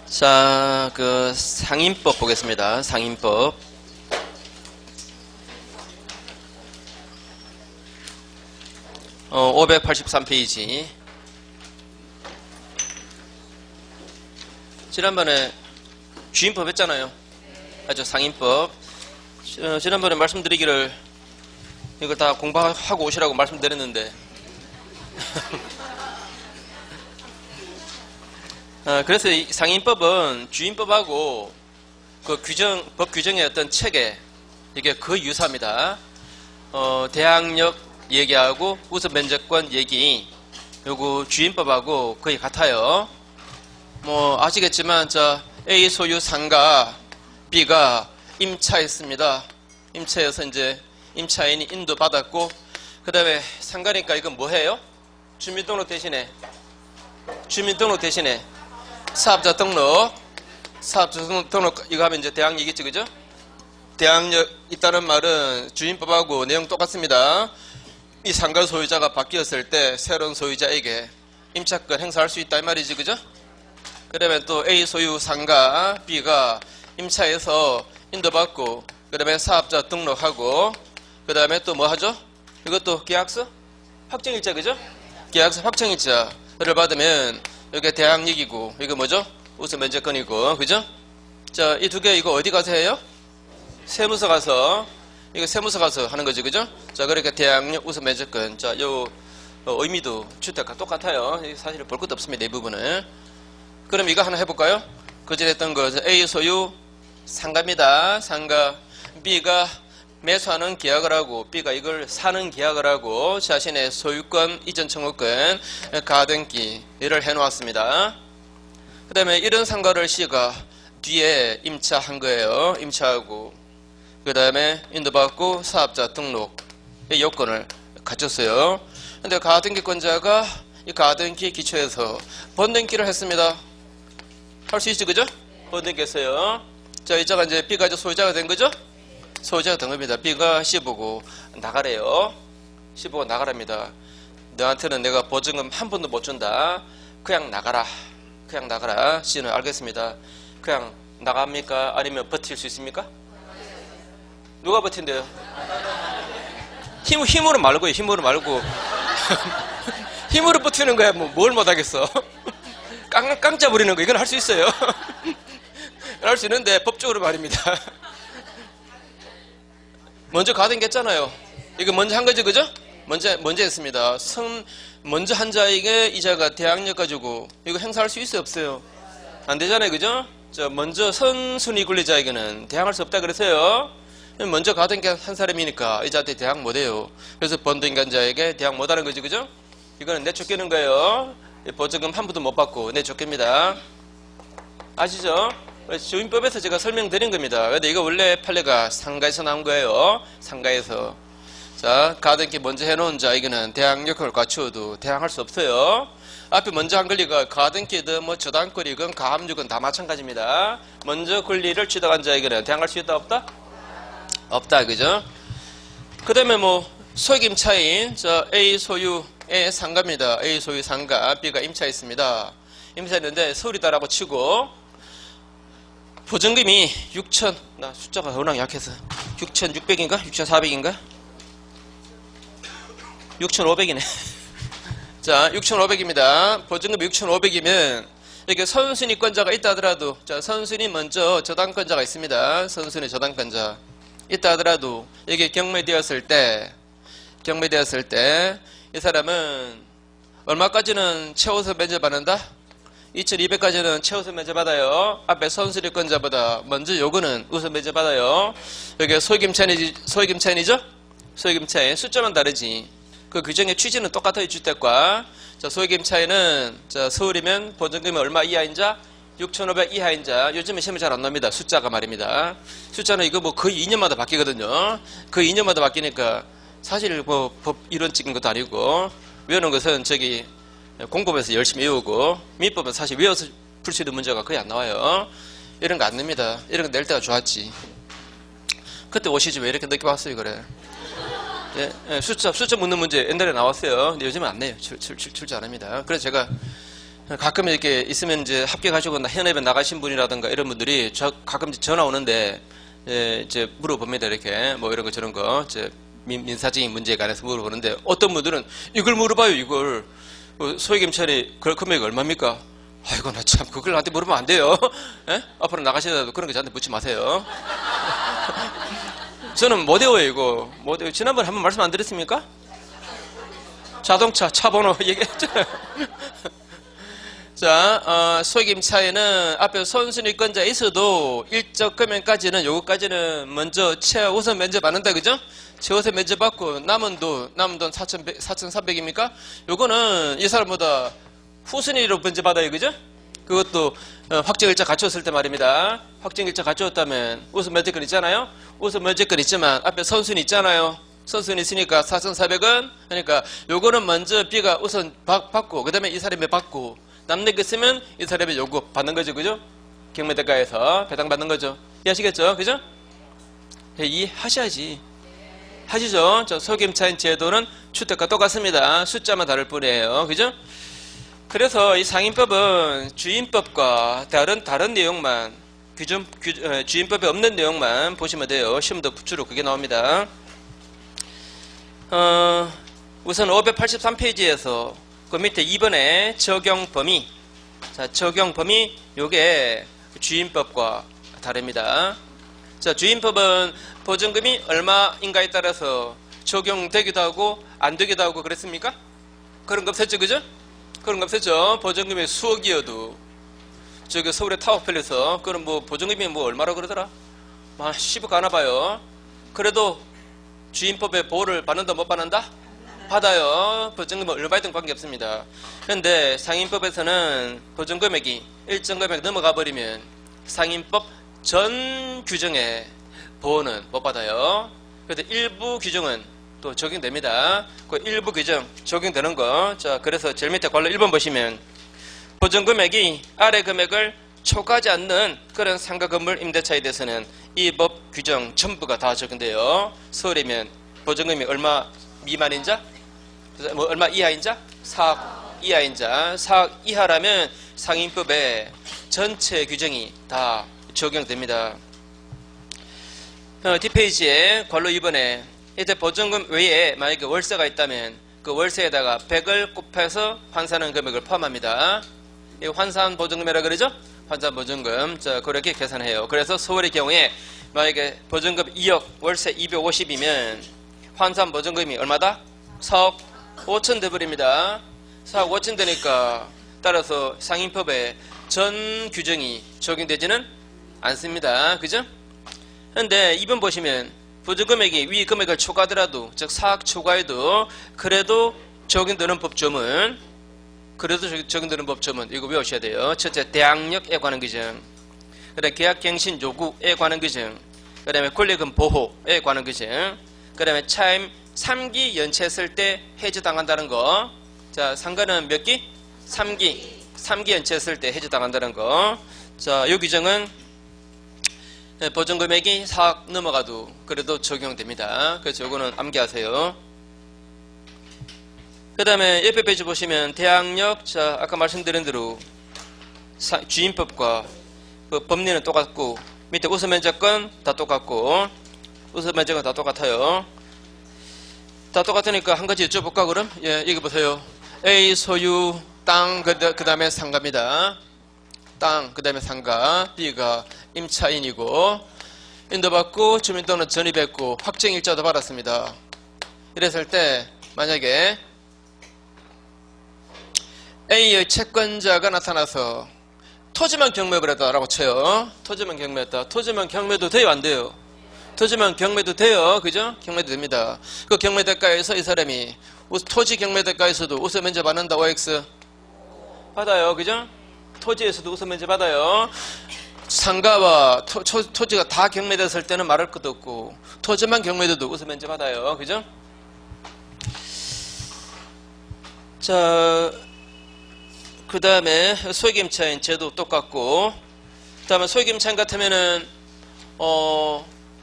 자, 그 상임법 보겠습니다. 상임법. 어, 583페이지. 지난번에 주임법 했잖아요. 아주 상임법. 지난번에 말씀드리기를 이걸 다 공부하고 오시라고 말씀드렸는데 그래서 이 상임법은 주임법하고 그 법 규정의 어떤 체계, 이게 거의 유사합니다. 대항력 얘기하고 우선 면제권 얘기, 요거 주임법하고 거의 같아요. 뭐 아시겠지만 A 소유 상가 B가 임차했습니다. 임차해서 이제 임차인이 인도받았고, 그 다음에 상가니까 이건 뭐 해요? 주민등록 대신에 사업자 등록 이거 하면 이제 대항력이겠죠, 그죠? 대항력 있다는 말은 주임법하고 내용 똑같습니다. 이 상가 소유자가 바뀌었을 때 새로운 소유자에게 임차권 행사할 수 있다 이 말이지, 그죠? 그러면 또 A 소유 상가 B가 임차해서 인도받고, 그 다음에 사업자 등록하고, 그 다음에 또 뭐 하죠? 이것도 계약서? 확정일자, 그죠? 계약서 확정일자를 받으면 이게 대항력이고, 이거 뭐죠? 우선 면제권이고, 그죠? 자, 이 두 개 이거 어디 가서 해요? 세무서 가서, 이거 세무서 가서 하는 거죠, 그죠? 자, 그러니까 대항력 우선 면제권. 자, 요 의미도 주택과 똑같아요. 사실 볼 것도 없습니다, 이 부분은. 그럼 이거 하나 해볼까요? 그전에 했던 거, A 소유 상가입니다. 상가. B가 매수하는 계약을 하고, B가 이걸 사는 계약을 하고, 자신의 소유권, 이전 청구권, 가등기를 해놓았습니다. 그 다음에 이런 상가를 C가 뒤에 임차한 거예요. 임차하고, 그 다음에 인도받고 사업자 등록의 요건을 갖췄어요. 근데 가등기권자가 이 가등기 기초에서 번등기를 했습니다. 할 수 있죠, 그죠? 번등기 했어요. 자, 이자가 이제 B가 이제 소유자가 된 거죠? 소유자가 된 겁니다. B가 C 보고 나가래요. C 보고 나가랍니다. 너한테는 내가 보증금 한 푼도 못 준다. 그냥 나가라. 그냥 나가라. C는 알겠습니다. 그냥 나갑니까? 아니면 버틸 수 있습니까? 누가 버틴대요? 힘으로 말고요. 힘으로 말고. 힘으로 버티는 거야. 뭐 뭘 못하겠어. 깡짜 부리는 거 이건 할 수 있어요. 할 수 있는데 법적으로 말입니다. 먼저 가등기했잖아요. 이거 먼저 한 거죠, 그죠? 먼저 했습니다. 먼저 한 자에게 이자가 대항력 가지고 이거 행사할 수 있어요, 없어요? 안 되잖아요, 그죠? 먼저 선순위 권리자에게는 대항할 수 없다 그래서요. 먼저 가등기 한 사람이니까 이자한테 대항 못해요. 그래서 번등기한자에게 대항 못하는 거지, 그죠? 이거는 내쫓기는 거예요. 보증금 한 푼도 못 받고 내쫓깁니다. 아시죠? 주임법에서 제가 설명드린 겁니다. 근데 이거 원래 판례가 상가에서 나온 거예요. 상가에서. 자, 가등기 먼저 해놓은 자, 이거는 대항력을 갖추어도 대항할 수 없어요. 앞에 먼저 한 권리가 가등기든 뭐 저당권이건 가압류건 다 마찬가지입니다. 먼저 권리를 취득한 자에게는 대항할 수 있다, 없다? 없다, 그죠? 그 다음에 뭐 소임차인 A 소유의 상가입니다. A 소유 상가, B가 임차했습니다. 임차했는데 서울이다라고 치고 보증금이 6천, 나 숫자가 워낙 약해서 6,600인가? 6,400인가? 6,500이네. 자, 6,500입니다. 보증금이 6,500이면 이렇게 선순위권자가 있다 하더라도, 자, 선순위 먼저 저당권자가 있습니다. 선순위 저당권자 있다 하더라도 이게 경매되었을 때 이 사람은 얼마까지는 최우선 면제받는다? 2,200까지는 최우선 면제받아요. 앞에 선순위권자보다 먼저 요거는 우선 면제받아요. 여기 소액임차인이죠? 소액임차인 숫자만 다르지. 그 규정의 취지는 똑같아요. 주택과. 자, 소액임차인은 자, 서울이면 보증금이 얼마 이하인 자? 6,500 이하인 자. 요즘에 시험에 잘 안 나옵니다. 숫자가 말입니다. 숫자는 이거 뭐 거의 2년마다 바뀌거든요. 거의 2년마다 바뀌니까 사실 뭐 법 이론 찍은 것도 아니고, 외우는 것은 저기 공법에서 열심히 외우고, 민법은 사실 외워서 풀 수 있는 문제가 거의 안 나와요. 이런 거 안 냅니다. 이런 거 낼 때가 좋았지. 그때 오시지 왜 이렇게 늦게 왔어요, 그래. 예, 숫자 묻는 문제 옛날에 나왔어요. 근데 요즘은 안 내요. 출제 안 합니다. 그래서 제가 가끔 이렇게 있으면 이제 합격하시고 현업에 나가신 분이라든가 이런 분들이 가끔 전화 오는데 이제 물어봅니다. 이렇게 뭐 이런 거 저런 거 이제 민사적인 문제에 관해서 물어보는데 어떤 분들은 이걸 물어봐요. 이걸 소액임차리 그 금액이 얼마입니까? 아이고 나 참 그걸 나한테 물으면 안 돼요. 에? 앞으로 나가시더라도 그런 거 저한테 묻지 마세요. 저는 못 외워요 이거. 못 외워요. 지난번에 한번 말씀 안 드렸습니까? 자동차 차 번호 얘기했잖아요. 자, 소액임차에는 앞에 선순위권자 있어도 일정 금액까지는 요거까지는 먼저 최우선 면제받는다 그죠? 최우선 면제받고 남은 돈 4,300입니까? 요거는 이 사람보다 후순위로 면제받아요 그죠? 그것도 확정일자 갖추었을 때 말입니다. 확정일자 갖추었다면 우선 면제권 있잖아요. 우선 면제권 있지만 앞에 선순위 있잖아요. 선순위 있으니까 4,400원 그러니까 요거는 먼저 B가 우선 받고 그 다음에 이 사람이 받고 남는 게 있으면 이 사람이 요거 받는 거죠 그죠? 경매대가에서 배당받는 거죠. 이해하시겠죠 그죠? 이해하셔야지. 하시죠. 저 소액임차인 제도는 주택과 똑같습니다. 숫자만 다를 뿐이에요. 그죠? 그래서 이 상임법은 주임법과 다른 내용만 주임법에 없는 내용만 보시면 돼요. 시험도 주로 그게 나옵니다. 우선 583페이지에서 그 밑에 2번에 적용 범위. 자, 적용 범위 요게 주임법과 다릅니다. 자, 주임법은 보증금이 얼마인가에 따라서 적용되기도 하고 안 되기도 하고 그랬습니까? 그런 거 없었죠, 그죠? 그런 거 없었죠. 보증금이 수억이어도 저기 서울의 타워팰리스 그럼 뭐 보증금이 뭐 얼마라고 그러더라? 막 10억 하나 봐요. 그래도 주임법의 보호를 받는다 못 받는다? 받아요. 보증금은 얼마 등 관계 없습니다. 그런데 상임법에서는 보증금액이 일정 금액 넘어가 버리면 상임법 전 규정에 보호는 못 받아요. 그래도 일부 규정은 또 적용됩니다. 그 일부 규정 적용되는 거. 자, 그래서 제일 밑에 관로 1번 보시면 보증금액이 아래 금액을 초과하지 않는 그런 상가 건물 임대차에 대해서는 이 법 규정 전부가 다 적용돼요. 서울이면 보증금이 얼마 미만인자? 뭐 얼마 이하인자? 4억 이하인자. 4억 이하라면 상임법의 전체 규정이 다 적용됩니다. 뒷페이지에 관로 2번에 이때 보증금 외에 만약에 월세가 있다면 그 월세에다가 100을 곱해서 환산한 금액을 포함합니다. 이 환산 보증금이라 그러죠? 환산 보증금. 자, 그렇게 계산해요. 그래서 서울의 경우에 만약에 보증금 2억, 월세 250이면 환산 보증금이 얼마다? 4억 5천 돼버립니다. 4억 5천 되니까 따라서 상임법의 전 규정이 적용되지는 않습니다. 그죠? 근데 2번 보시면 보증금액이 위 금액을 초과하더라도 즉 4억 초과해도 그래도 적용되는 법조문 이거 외우셔야 돼요. 첫째 대항력에 관한 규정, 그 다음에 계약갱신 요구에 관한 규정, 그 다음에 권리금 보호에 관한 규정, 그 다음에 차임 3기 연체했을 때 해지당한다는 거. 자, 상가는 몇 기? 3기 연체했을 때 해지당한다는 거. 자, 이 규정은 보증금액이 4억 넘어가도 그래도 적용됩니다. 그래서 이거는 암기하세요. 그 다음에 옆에 페이지 보시면 대항력. 자, 아까 말씀드린 대로 주임법과 그 법리는 똑같고 밑에 우선면제권 다 똑같고 우선면제권 다 똑같아요. 다 똑같으니까 한 가지 여쭤볼까 그럼? 예, 여기 보세요. A 소유 땅 그 다음에 상가입니다. 땅 그 다음에 상가. B가 임차인이고 인도받고 주민등록 전입했고 확정일자도 받았습니다. 이랬을 때 만약에 A의 채권자가 나타나서 토지만 경매를 했다라고 쳐요. 토지만 경매했다. 토지만 경매도 돼요 안 돼요? 토지만 경매도 돼요. 그죠? 경매도 됩니다. 그 경매대가에서 이 사람이 토지 경매대가에서도 우선 면제 받는다. OX 받아요. 그죠? 토지에서도 우선 면제 받아요. 상가와 토지가 다 경매됐을 때는 말할 것도 없고 토지만 경매돼도 우선 면제 받아요. 그죠? 자, 그 다음에 소액임차인 제도 똑같고, 그 다음에 소액임차인 같으면은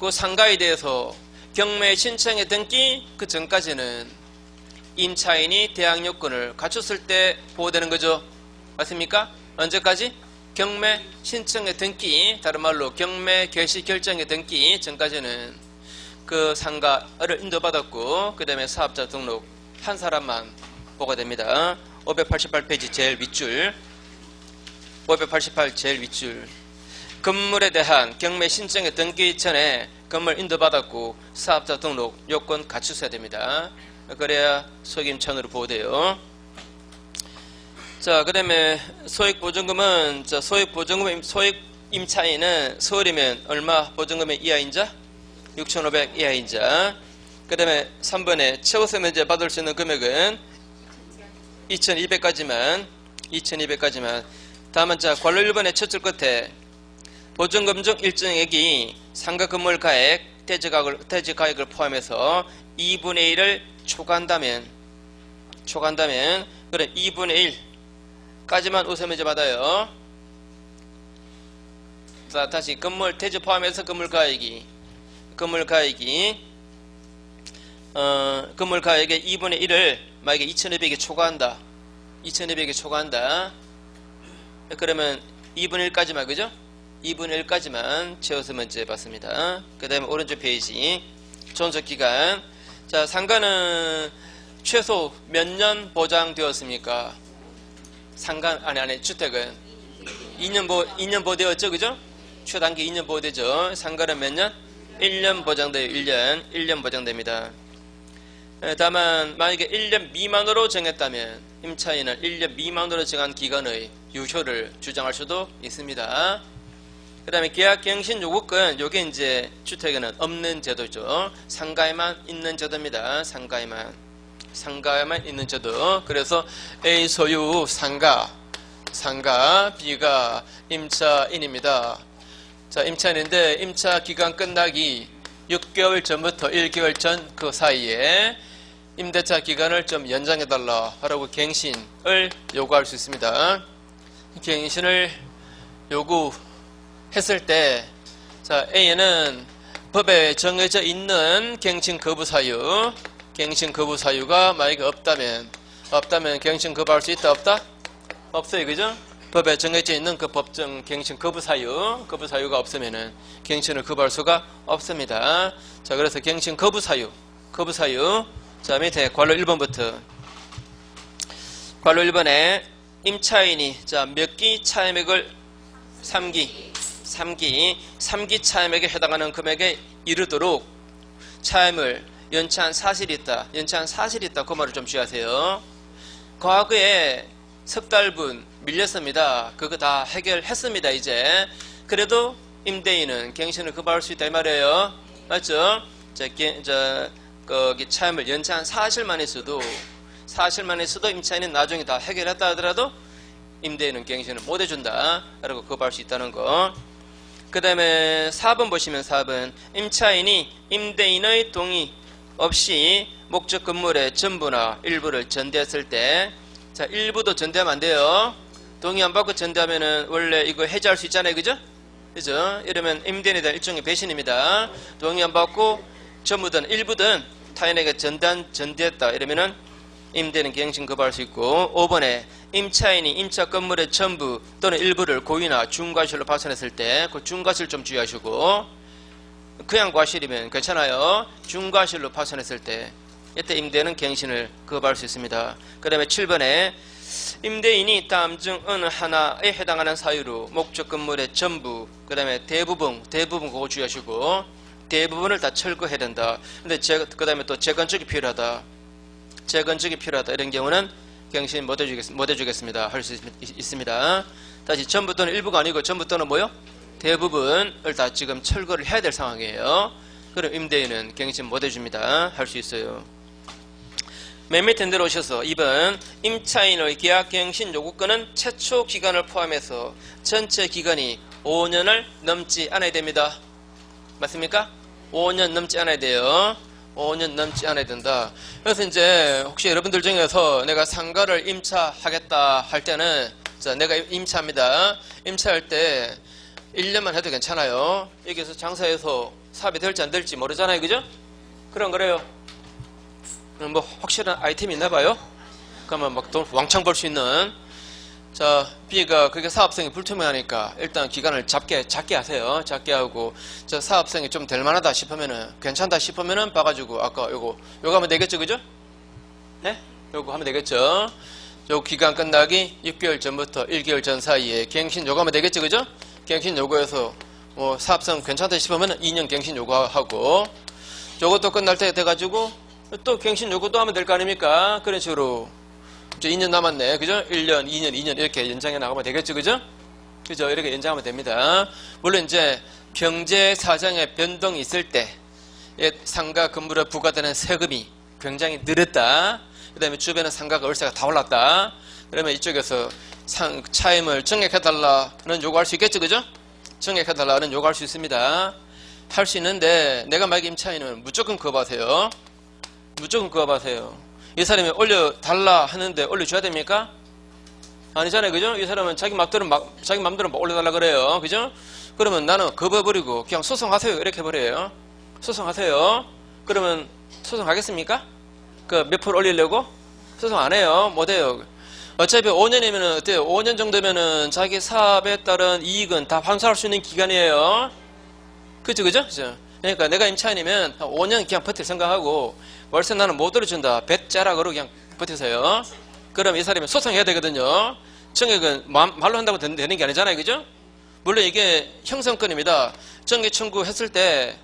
그 상가에 대해서 경매 신청에 등기 그 전까지는 임차인이 대항력권을 갖췄을 때 보호되는 거죠. 맞습니까? 언제까지? 경매 신청의 등기, 다른 말로 경매 개시 결정의 등기 전까지는 그 상가를 인도받았고, 그 다음에 사업자 등록 한 사람만 보가 됩니다. 588페이지 제일 윗줄, 588 제일 윗줄. 건물에 대한 경매 신청의 등기 전에 건물 인도받았고 사업자 등록 요건 갖추셔야 됩니다. 그래야 소액임차인으로 보호돼요. 자, 그 다음에 소액보증금은, 소액임차인은 서울이면 얼마 보증금의 이하인자? 6,500 이하인자. 그 다음에 3번에 최고세 면제 받을 수 있는 금액은 2,200까지만. 다음은 자, 관로 1번의 첫 줄 끝에 보증금 중 일정액이 상가 건물 가액, 대지가액을 포함해서 2분의 1을 초과한다면, 그래 2분의 1까지만 우선면제 받아요. 자, 다시 건물 대지 포함해서 건물 가액의 2분의 1을 만약에 2,200에 초과한다. 그러면 2분의 1까지만, 그죠? 2분의 1까지만 채워서 문제 받습니다. 그 다음에 오른쪽 페이지 존속기간. 자, 상가는 최소 몇 년 보장되었습니까? 상가 안에 주택은 2년 보호되었죠, 그죠? 최단기 2년 보호되죠. 상가는 몇 년? 1년 보장돼요. 1년 보장됩니다. 다만 만약에 1년 미만으로 정했다면 임차인은 1년 미만으로 정한 기간의 유효를 주장할 수도 있습니다. 그 다음에 계약갱신 요구권, 요게 이제 주택에는 없는 제도죠. 상가에만 있는 제도입니다. 상가에만 있는 제도. 그래서 A 소유 상가, B가 임차인입니다. 자, 임차인인데 임차 기간 끝나기 6개월 전부터 1개월 전 그 사이에 임대차 기간을 좀 연장해달라 하라고 갱신을 요구할 수 있습니다. 갱신을 요구했을 때, 자, A는 법에 정해져 있는 갱신 거부 사유가 만약에 없다면 갱신 거부할 수 있다, 없다? 없어요, 그죠? 법에 정해져 있는 그 법정 갱신 거부 사유가 없으면은 갱신을 거부할 수가 없습니다. 자, 그래서 갱신 거부 사유. 자, 밑에 관로 1번부터. 관로 1번에 임차인이, 자, 몇 기 차임액을 3기 차임액에 해당하는 금액에 이르도록 차임을 연체한 사실이 있다. 그 말을 좀 주의하세요. 과거에 석 달분 밀렸습니다. 그거 다 해결했습니다. 이제 그래도 임대인은 갱신을 거부할 수 있다 이 말이에요. 맞죠? 거기 차임을 연체한 사실만 있어도 임차인이 나중에 다 해결했다 하더라도 임대인은 갱신을 못 해준다 라고 거부할 수 있다는 거. 그 다음에 4번 보시면 4번 임차인이 임대인의 동의 없이 목적 건물의 전부나 일부를 전대했을 때, 자, 일부도 전대하면 안 돼요. 동의 안 받고 전대하면은 원래 이거 해지할 수 있잖아요, 그죠? 이러면 임대인에 대한 일종의 배신입니다. 동의 안 받고 전부든 일부든 타인에게 전대했다 이러면은 임대인은 갱신 거부할 수 있고. 5번에 임차인이 임차 건물의 전부 또는 일부를 고의나 중과실로 파손했을 때, 그 중과실 좀 주의하시고, 그냥 과실이면 괜찮아요. 중과실로 파손했을 때 이때 임대인은 갱신을 거부할 수 있습니다. 그 다음에 7번에 임대인이 다음 중 어느 하나에 해당하는 사유로 목적 건물의 전부, 그 다음에 대부분 그거 주의하시고, 대부분을 다 철거해야 된다. 근데 그 다음에 또 재건축이 필요하다 이런 경우는 갱신 못 해주겠습니다. 할 수 있습니다. 다시 전부 또는 일부가 아니고 전부 또는 뭐요? 대부분을 다 지금 철거를 해야 될 상황이에요. 그럼 임대인은 갱신 못 해줍니다. 할 수 있어요. 맨 밑에 내려오셔서 2번 임차인의 계약갱신 요구권은 최초 기간을 포함해서 전체 기간이 5년을 넘지 않아야 됩니다. 맞습니까? 5년 넘지 않아야 돼요. 5년 넘지 않아야 된다. 그래서 이제 혹시 여러분들 중에서 내가 상가를 임차하겠다 할 때는, 자, 내가 임차합니다. 임차할 때 1년만 해도 괜찮아요. 여기서 장사해서 사업이 될지 안 될지 모르잖아요, 그죠? 그래요. 뭐 확실한 아이템이 있나 봐요. 그러면 막 돈 왕창 벌 수 있는. 자, B가 그게 사업성이 불투명하니까 일단 기간을 작게 하세요. 작게 하고, 저 사업성이 좀 될 만하다 싶으면은, 괜찮다 싶으면은 봐가지고, 아까 요거 하면 되겠죠, 그죠? 네? 요거 하면 되겠죠? 요 기간 끝나기 6개월 전부터 1개월 전 사이에 갱신 요구하면 되겠죠, 그죠? 갱신 요구해서, 뭐, 사업성 괜찮다 싶으면은 2년 갱신 요구하고, 요것도 끝날 때 돼가지고, 또 갱신 요구도 하면 될 거 아닙니까? 그런 식으로. 이제 2년 남았네. 그죠? 1년, 2년, 2년 이렇게 연장해 나가면 되겠죠. 그죠? 그죠? 이렇게 연장하면 됩니다. 물론 이제 경제 사정에 변동이 있을 때 상가 건물에 부과되는 세금이 굉장히 늘었다. 그 다음에 주변에 상가가 월세가 다 올랐다. 그러면 이쪽에서 차임을 증액해달라는 요구할 수 있겠죠. 그죠? 증액해달라는 요구할 수 있습니다. 할 수 있는데 내가 만약에 임차인은 무조건 거부하세요. 무조건 거부하세요. 이 사람이 올려달라 하는데 올려줘야 됩니까? 아니잖아요. 그죠? 이 사람은 자기 맘대로 올려달라 그래요. 그죠? 그러면 나는 거부해버리고 그냥 소송하세요. 이렇게 해버려요. 소송하세요. 그러면 소송하겠습니까? 그 몇 프로 올리려고? 소송 안 해요. 못해요. 어차피 5년이면은 어때요? 5년 정도면은 자기 사업에 따른 이익은 다 환수할 수 있는 기간이에요. 그죠? 그러니까 내가 임차인이면 5년 그냥 버틸 생각하고 월세 나는 못 올려준다. 뱃자락으로 그냥 버티세요. 그럼 이 사람이 소송해야 되거든요. 증액은 말로 한다고 되는 게 아니잖아요. 그죠? 물론 이게 형성권입니다. 증액 청구했을 때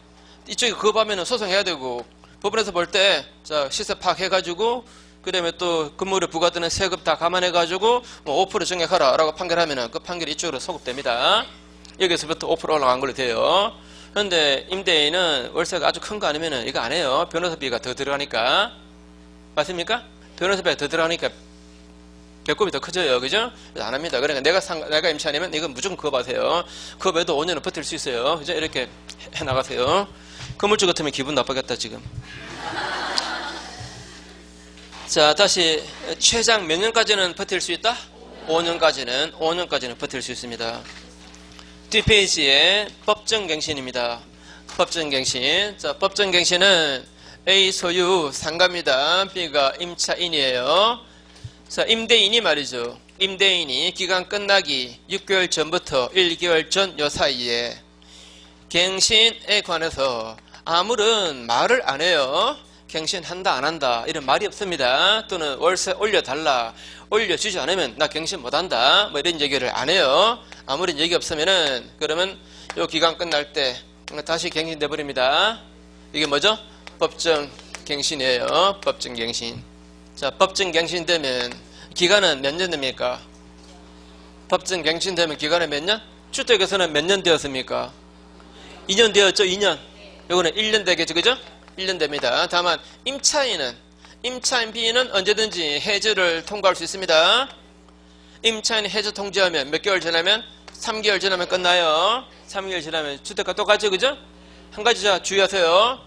이쪽이 거부하면 소송해야 되고 법원에서 볼 때 시세 파악해가지고 그 다음에 또 건물에 부과되는 세금 다 감안해가지고 뭐 5% 증액하라 라고 판결하면 그 판결이 이쪽으로 소급됩니다. 여기서부터 5% 올라간 걸로 돼요. 그런데 임대인은 월세가 아주 큰 거 아니면은 이거 안 해요. 변호사비가 더 들어가니까. 맞습니까? 변호사비가 더 들어가니까 배꼽이 더 커져요. 그죠? 그래서 안 합니다. 그러니까 내가 임차인이면 이건 무조건 거부하세요. 거부해도 5년은 버틸 수 있어요. 그죠? 이렇게 해 나가세요. 건물주 같으면 기분 나쁘겠다, 지금. 자, 다시 최장 몇 년까지는 버틸 수 있다? 5년까지는 버틸 수 있습니다. 뒷페이지에 법정갱신입니다. 법정갱신. 자, 법정갱신은 A 소유 상가입니다. B가 임차인이에요. 자, 임대인이 말이죠. 임대인이 기간 끝나기 6개월 전부터 1개월 전 요 사이에 갱신에 관해서 아무런 말을 안 해요. 갱신한다 안 한다 이런 말이 없습니다. 또는 월세 올려달라 올려주지 않으면 나 갱신 못한다 뭐 이런 얘기를 안 해요. 아무런 얘기 없으면은 그러면 요 기간 끝날 때 다시 갱신돼 버립니다. 이게 뭐죠? 법정갱신이에요. 법정갱신. 자, 법정갱신 되면 기간은 몇 년 됩니까? 법정갱신 되면 기간은 몇 년? 주택에서는 몇 년 되었습니까? 2년 되었죠. 2년. 요거는 1년 되겠죠. 그죠? 1년 됩니다. 다만 임차인 B는 언제든지 해지를 통과할 수 있습니다. 임차인 해지 통지하면 몇 개월 지나면? 3개월 지나면 끝나요. 3개월 지나면 주택과 똑같죠. 그죠? 한 가지 자 주의하세요.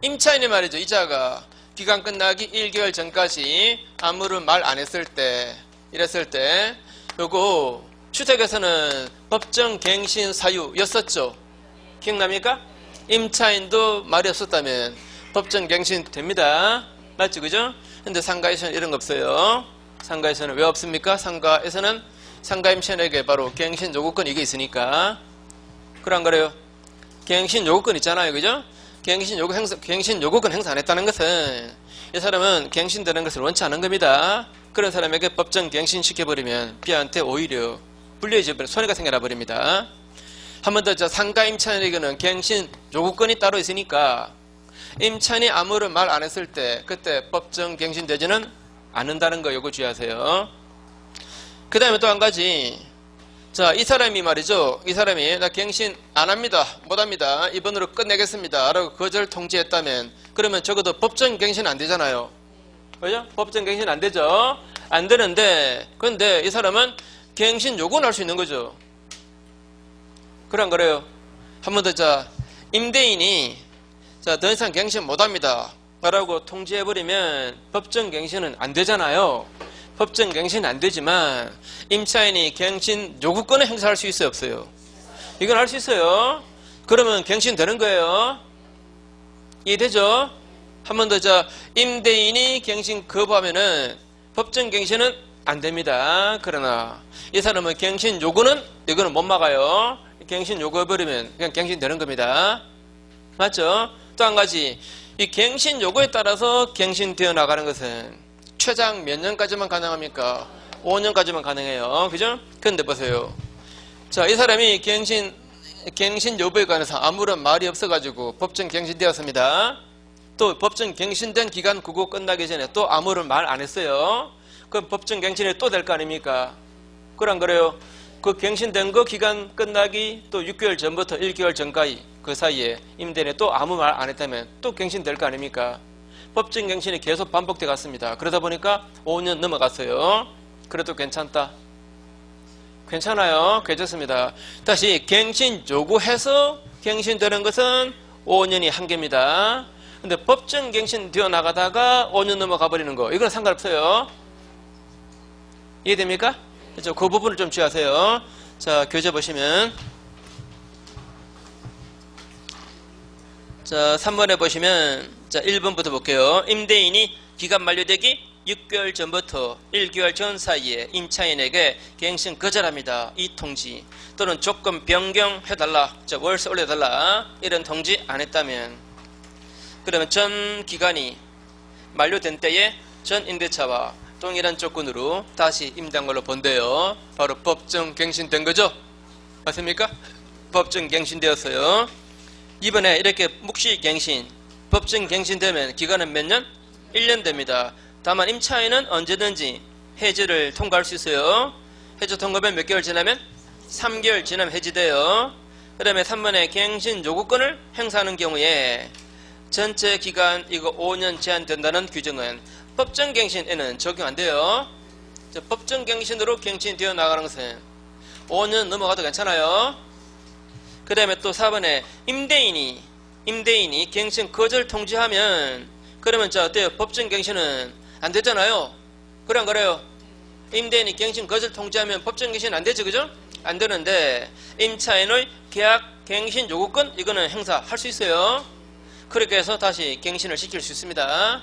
임차인이 말이죠. 이자가 기간 끝나기 1개월 전까지 아무런 말 안 했을 때 이랬을 때 요거 주택에서는 법정갱신 사유였었죠. 기억납니까? 임차인도 말이 없었다면 법정갱신 됩니다. 맞죠? 그죠? 근데 상가에서는 이런 거 없어요. 상가에서는 왜 없습니까? 상가에서는 상가 임차인에게 바로 갱신 요구권 이게 있으니까. 그런 거래요. 갱신 요구권 있잖아요. 그죠? 갱신 요구권 행사 안 했다는 것은 이 사람은 갱신되는 것을 원치 않은 겁니다. 그런 사람에게 법정 갱신 시켜버리면 B한테 오히려 불리해져 버려 손해가 생겨나 버립니다. 한 번 더 상가 임차인에게는 갱신 요구권이 따로 있으니까 임차인이 아무런 말 안 했을 때 그때 법정 갱신되지는 않는다는 거 요거 주의하세요. 그 다음에 또 한 가지. 자, 이 사람이 말이죠. 이 사람이 나 갱신 안 합니다. 못 합니다. 이번으로 끝내겠습니다. 라고 거절 통지했다면 그러면 적어도 법정 갱신 안 되잖아요. 그죠? 법정 갱신 안 되죠. 안 되는데 그런데 이 사람은 갱신 요구는 할 수 있는 거죠. 그런 거래요. 한 번 더 자, 임대인이 자, 더 이상 갱신 못 합니다. 라고 통지해버리면 법정 갱신은 안 되잖아요. 법정 갱신 안 되지만 임차인이 갱신 요구권을 행사할 수 있어요, 없어요? 이건 할 수 있어요. 그러면 갱신 되는 거예요. 이해되죠? 한 번 더 자, 임대인이 갱신 거부하면은 법정 갱신은 안 됩니다. 그러나 이 사람은 갱신 요구는 이거는 못 막아요. 갱신 요구해버리면 그냥 갱신 되는 겁니다. 맞죠? 또 한 가지, 이 갱신 요구에 따라서 갱신되어 나가는 것은 최장 몇 년까지만 가능합니까? 5년까지만 가능해요. 그죠? 그런데 보세요. 자, 이 사람이 갱신 여부에 관해서 아무런 말이 없어가지고 법정 갱신되었습니다. 또 법정 갱신된 기간 그거 끝나기 전에 또 아무런 말 안 했어요. 그럼 법정 갱신이 또 될 거 아닙니까? 그럼 그래요. 그 갱신된 거 기간 끝나기 또 6개월 전부터 1개월 전까지 그 사이에 임대인이 또 아무 말 안 했다면 또 갱신될 거 아닙니까? 법정 갱신이 계속 반복돼 갔습니다. 그러다 보니까 5년 넘어갔어요. 그래도 괜찮다. 괜찮아요. 괜찮습니다. 다시 갱신 요구해서 갱신되는 것은 5년이 한계입니다. 근데 법정 갱신 되어 나가다가 5년 넘어가 버리는 거 이건 상관없어요. 이해됩니까? 그렇죠? 그 부분을 좀 주의하세요. 자, 교재 보시면 자, 3번에 보시면 자, 1번부터 볼게요. 임대인이 기간 만료되기 6개월 전부터 1개월 전 사이에 임차인에게 갱신 거절합니다. 이 통지 또는 조건 변경해달라, 월세 올려달라 이런 통지 안 했다면 그러면 전 기간이 만료된 때에 전 임대차와 동일한 조건으로 다시 임대한 걸로 본대요. 바로 법정 갱신된 거죠? 맞습니까? 법정 갱신되었어요. 이번에 이렇게 묵시 갱신, 법정 갱신되면 기간은 몇 년? 1년 됩니다. 다만 임차인은 언제든지 해지를 통과할 수 있어요. 해지 통과면 몇 개월 지나면? 3개월 지나면 해지돼요. 그 다음에 3번에 갱신 요구권을 행사하는 경우에 전체 기간 이거 5년 제한된다는 규정은 법정 갱신에는 적용 안 돼요. 법정 갱신으로 갱신되어 나가는 것은 5년 넘어가도 괜찮아요. 그 다음에 또 4번에 임대인이 갱신 거절 통지하면 그러면 자 어때요? 법정 갱신은 안 되잖아요. 그래 안 그래요? 임대인이 갱신 거절 통지하면 법정 갱신 안 되죠, 그죠? 안 되는데 임차인의 계약 갱신 요구권 이거는 행사할 수 있어요. 그렇게 해서 다시 갱신을 시킬 수 있습니다.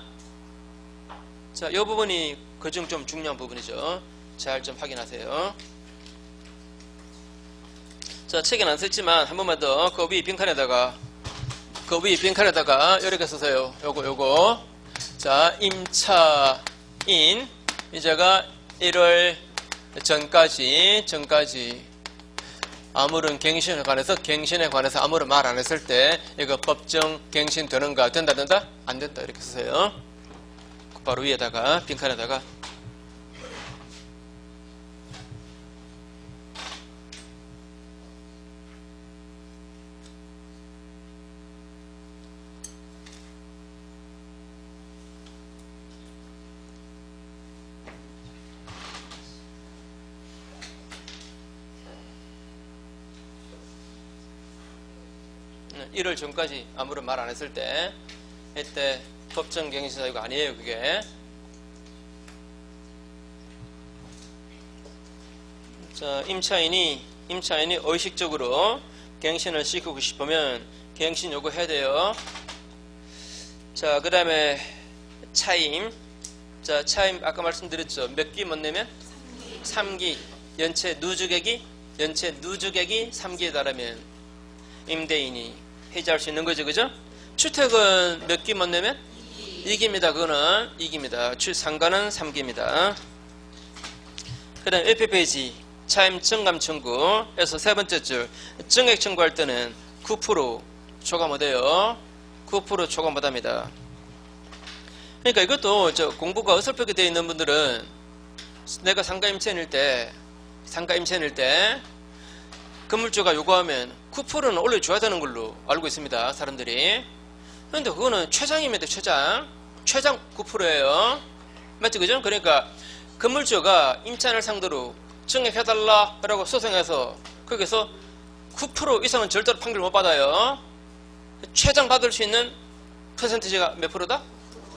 자, 이 부분이 그중 좀 중요한 부분이죠. 잘 좀 확인하세요. 자, 책엔 안 썼지만 한 번만 더 그 위 빈칸에다가 이렇게 쓰세요. 요거. 자, 임차인 이자가 1월 전까지 아무런 갱신에 관해서 아무런 말 안 했을 때 이거 법정 갱신 되는가? 된다? 안 된다. 이렇게 쓰세요. 바로 위에다가 빈칸에다가 네, 1월 전까지 아무런 말 안 했을 때 이때 법정 갱신 사유가 아니에요. 그게. 자, 임차인이 의식적으로 갱신을 시키고 싶으면 갱신 요구해야 돼요. 자, 그 다음에 차임. 자, 차임 아까 말씀드렸죠. 몇 기 못 내면? 3기. 연체 누주객이 3기에 달하면 임대인이 해지할 수 있는 거죠. 그죠? 주택은 몇 기 못 내면? 2기입니다. 그거는 2기입니다. 상가는 3기입니다. 그 다음 옆에 페이지 차임 증감 청구에서 세 번째 줄 증액 청구할 때는 9% 초과 못해요. 9% 초과 못합니다. 그러니까 이것도 공부가 어설프게 되어 있는 분들은 내가 상가 임차인일 때 건물주가 요구하면 9%는 올려줘야 되는 걸로 알고 있습니다. 사람들이. 그런데 그거는 최장입니다. 최장 9%예요. 맞죠? 그죠? 그러니까 건물주가 임차인을 상대로 증액해달라 라고 소송해서 거기서 9% 이상은 절대로 판결 못 받아요. 최장 받을 수 있는 퍼센티지가 몇 프로다?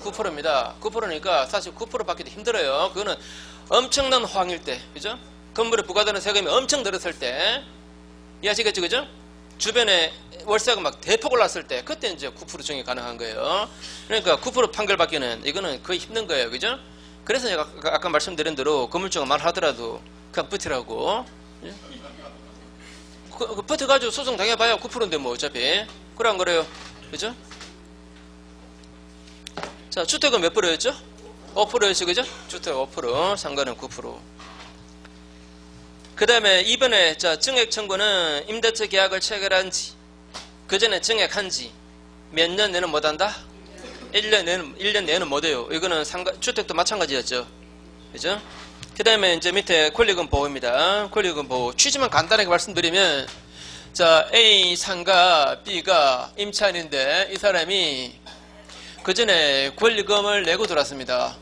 9%입니다. 9%니까 사실 9% 받기도 힘들어요. 그거는 엄청난 호황일 때, 그죠? 건물에 부과되는 세금이 엄청 늘었을 때, 이해하시겠죠, 그죠? 주변에 월세가 막 대폭 올랐을 때, 그때 이제 9% 증액 가능한 거예요. 그러니까 9% 판결 받기는 이거는 거의 힘든 거예요, 그죠? 그래서 제가 아까 말씀드린 대로 건물주가 말하더라도 그냥 버티라고. 예? 버텨가지고 소송 당해봐야 9%인데 뭐 어차피. 그래 안 그래요? 그죠? 자, 주택은 몇 프로였죠? 5%였죠, 그죠? 주택 5%, 상가는 9%. 그 다음에 이번에, 자, 증액 청구는 임대차 계약을 체결한 지, 그 전에 증액한 지, 몇 년 내는 못한다? 1년 내는 못해요. 이거는 주택도 마찬가지였죠. 그죠? 그 다음에 이제 밑에 권리금 보호입니다. 권리금 보호. 취지만 간단하게 말씀드리면, 자, A 상가, B가 임차인인데, 이 사람이 그 전에 권리금을 내고 들어왔습니다.